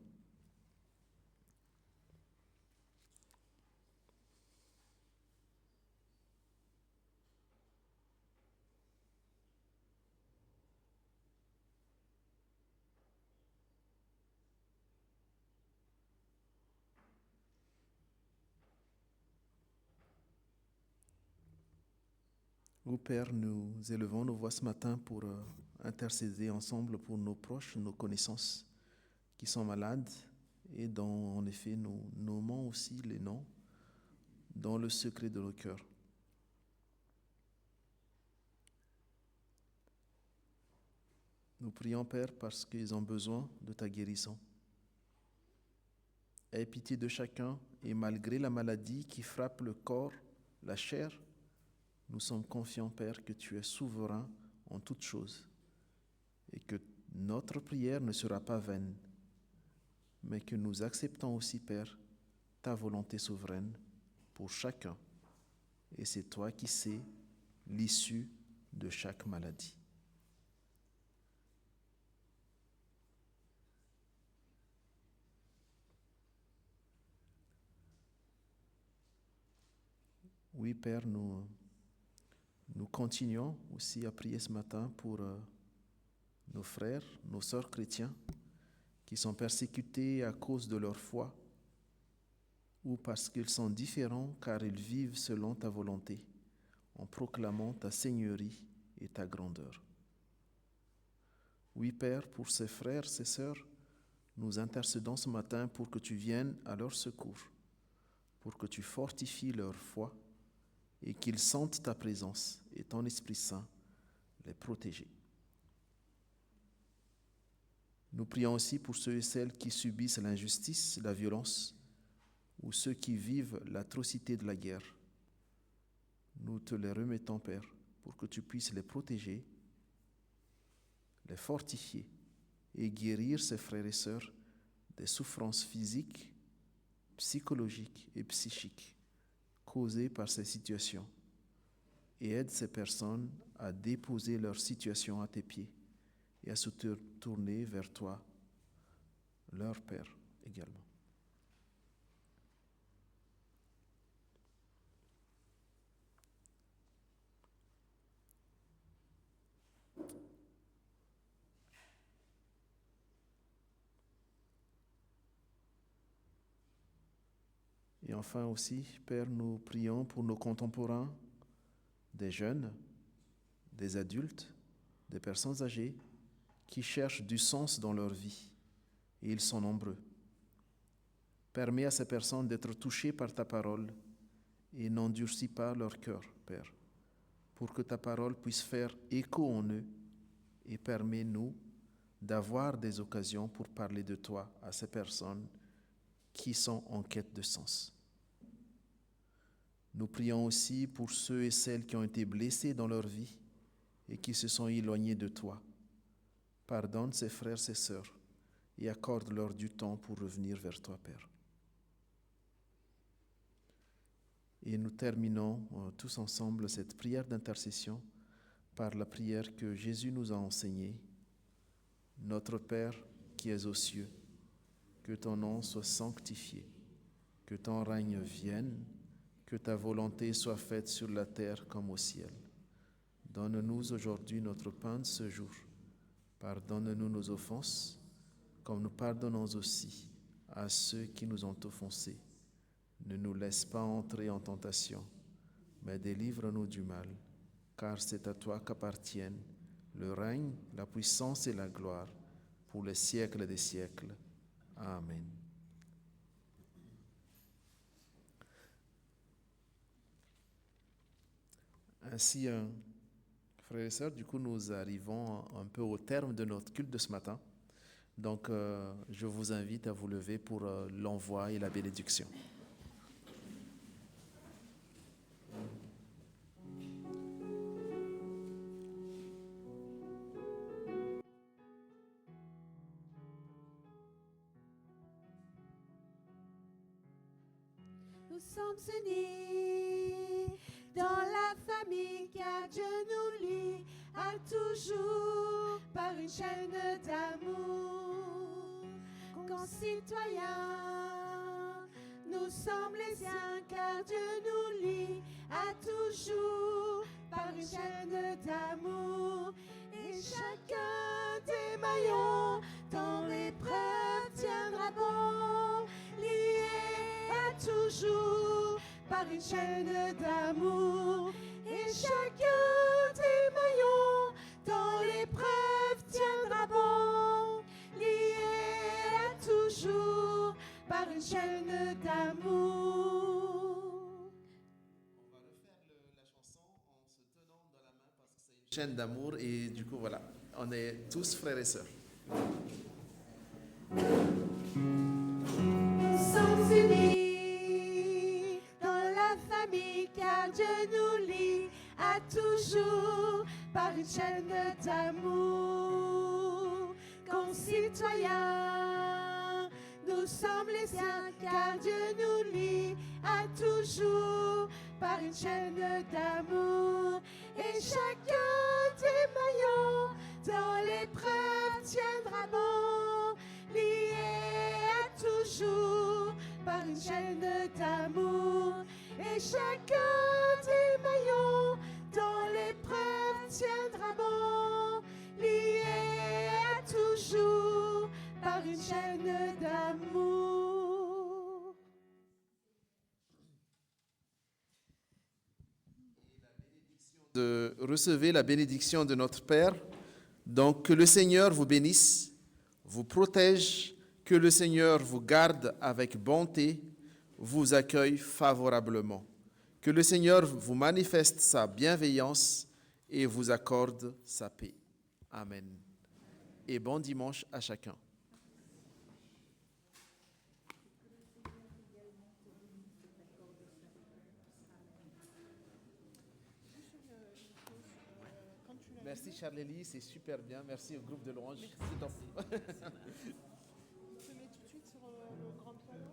Ô Père, nous élevons nos voix ce matin pour intercéder ensemble pour nos proches, nos connaissances qui sont malades et dont, en effet, nous nommons aussi les noms dans le secret de nos cœurs. Nous prions, Père, parce qu'ils ont besoin de ta guérison. Aie pitié de chacun et malgré la maladie qui frappe le corps, la chair, nous sommes confiants, Père, que tu es souverain en toutes choses et que notre prière ne sera pas vaine, mais que nous acceptons aussi, Père, ta volonté souveraine pour chacun. Et c'est toi qui sais l'issue de chaque maladie. Oui, Père, nous continuons aussi à prier ce matin pour nos frères, nos sœurs chrétiens qui sont persécutés à cause de leur foi ou parce qu'ils sont différents car ils vivent selon ta volonté en proclamant ta seigneurie et ta grandeur. Oui, Père, pour ces frères, ces sœurs, nous intercédons ce matin pour que tu viennes à leur secours, pour que tu fortifies leur foi et qu'ils sentent ta présence et ton Esprit Saint les protéger. Nous prions aussi pour ceux et celles qui subissent l'injustice, la violence, ou ceux qui vivent l'atrocité de la guerre. Nous te les remettons, Père, pour que tu puisses les protéger, les fortifier et guérir ces frères et sœurs des souffrances physiques, psychologiques et psychiques causées par ces situations et aide ces personnes à déposer leur situation à tes pieds et à se tourner vers toi, leur Père également. Et enfin aussi, Père, nous prions pour nos contemporains, des jeunes, des adultes, des personnes âgées qui cherchent du sens dans leur vie, et ils sont nombreux. Permets à ces personnes d'être touchées par ta parole et n'endurcis pas leur cœur, Père, pour que ta parole puisse faire écho en eux et permets-nous d'avoir des occasions pour parler de toi à ces personnes qui sont en quête de sens. Nous prions aussi pour ceux et celles qui ont été blessés dans leur vie et qui se sont éloignés de toi. Pardonne ces frères, ces sœurs et accorde-leur du temps pour revenir vers toi, Père. Et nous terminons tous ensemble cette prière d'intercession par la prière que Jésus nous a enseignée. Notre Père qui es aux cieux, que ton nom soit sanctifié, que ton règne vienne, que ta volonté soit faite sur la terre comme au ciel. Donne-nous aujourd'hui notre pain de ce jour. Pardonne-nous nos offenses, comme nous pardonnons aussi à ceux qui nous ont offensés. Ne nous laisse pas entrer en tentation, mais délivre-nous du mal, car c'est à toi qu'appartiennent le règne, la puissance et la gloire pour les siècles des siècles. Amen. Ainsi, frères et sœurs, du coup, nous arrivons un peu au terme de notre culte de ce matin. Donc, je vous invite à vous lever pour l'envoi et la bénédiction. Nous sommes unis dans la famille car Dieu nous lie à toujours par une chaîne d'amour. Concitoyens, nous sommes les siens car Dieu nous lie à toujours par une chaîne d'amour. Et chacun des maillons dans l'épreuve tiendra bon, lié à toujours par une chaîne d'amour. Et chacun des maillons dans l'épreuve tiendra bon, lié à toujours par une chaîne d'amour. On va refaire la chanson en se tenant dans la main parce que c'est une chaîne d'amour et du coup voilà, on est tous frères et sœurs. Nous sommes unis dans la famille car Dieu nous lie à toujours par une chaîne d'amour. Concitoyens, nous sommes les siens car Dieu nous lie à toujours par une chaîne d'amour. Et chacun des maillons dans l'épreuve tiendra bon, lié à toujours par une chaîne d'amour. Et chacun des maillons dans l'épreuve tiendra bon, lié à toujours par une chaîne d'amour. De recevoir la bénédiction de notre Père. Donc, que le Seigneur vous bénisse, vous protège, que le Seigneur vous garde avec bonté, vous accueille favorablement. Que le Seigneur vous manifeste sa bienveillance et vous accorde sa paix. Amen. Et bon dimanche à chacun. Merci Charlélie, c'est super bien. Merci au groupe de louanges. C'est top. On se met tout de suite sur le grand piano.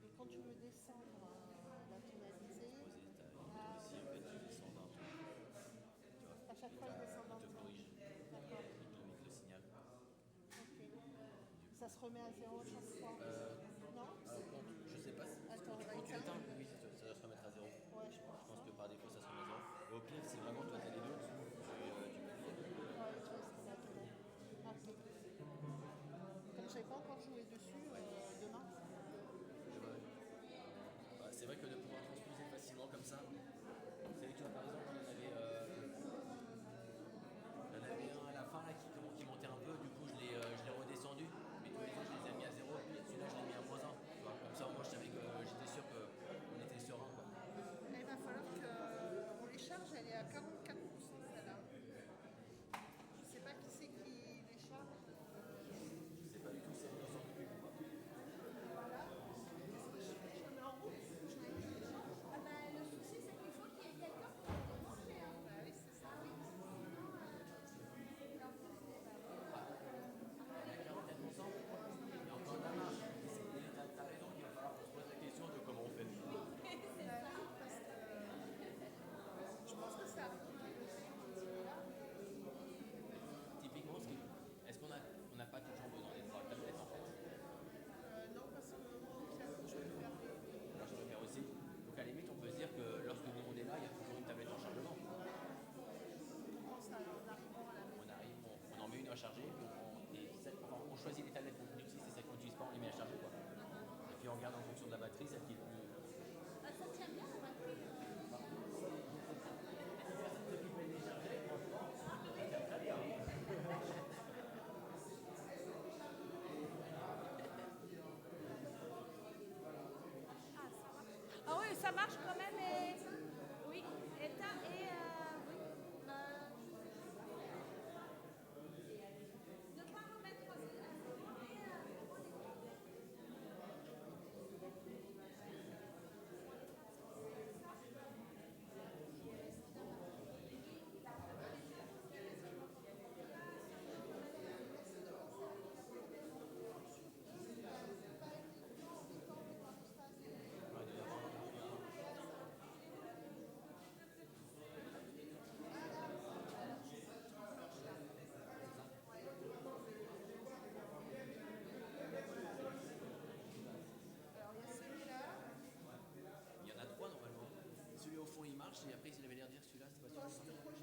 Et quand tu veux descendre la tonalité, à chaque fois je descends d'un ton. D'accord. Ok. Ça se remet à zéro chaque fois. Non? Je sais pas si. Attends, on va Quand tu éteindre. éteins, oui, ça doit se remettre à zéro. Ouais, je pense. Je pense que par défaut, ça se remet à zéro. Au pire, si vraiment toi t'as des doutes, tu peux Ouais, tu vois, c'est la tonalité. Ah, c'est comme je n'avais pas encore joué dessus, demain. Bah, c'est vrai que de pouvoir transposer facilement comme ça, c'est vrai que par exemple, on en avait un à la fin là, qui montait un peu, du coup je l'ai redescendu, mais tous les autres je les ai mis à zéro, et celui-là je l'ai mis à -1. Tu vois. Comme ça, moi je savais que j'étais sûr qu'on était serein. Quoi. Il va falloir qu'on les charge, elle est à 44%. à charger, on choisit les tablettes qu'on utilise, c'est celles qu'on n'utilise pas, on les met à charger. Quoi. Et puis on regarde en fonction de la batterie, celle qui est plus. Ça tient bien la batterie. Ah oui, ça marche quand même. Et... Oui, éteint et... oui. Ne pas remettre... Il y en a trois normalement. Celui au fond il marche et après il avait l'air de dire celui-là c'est pas celui-là.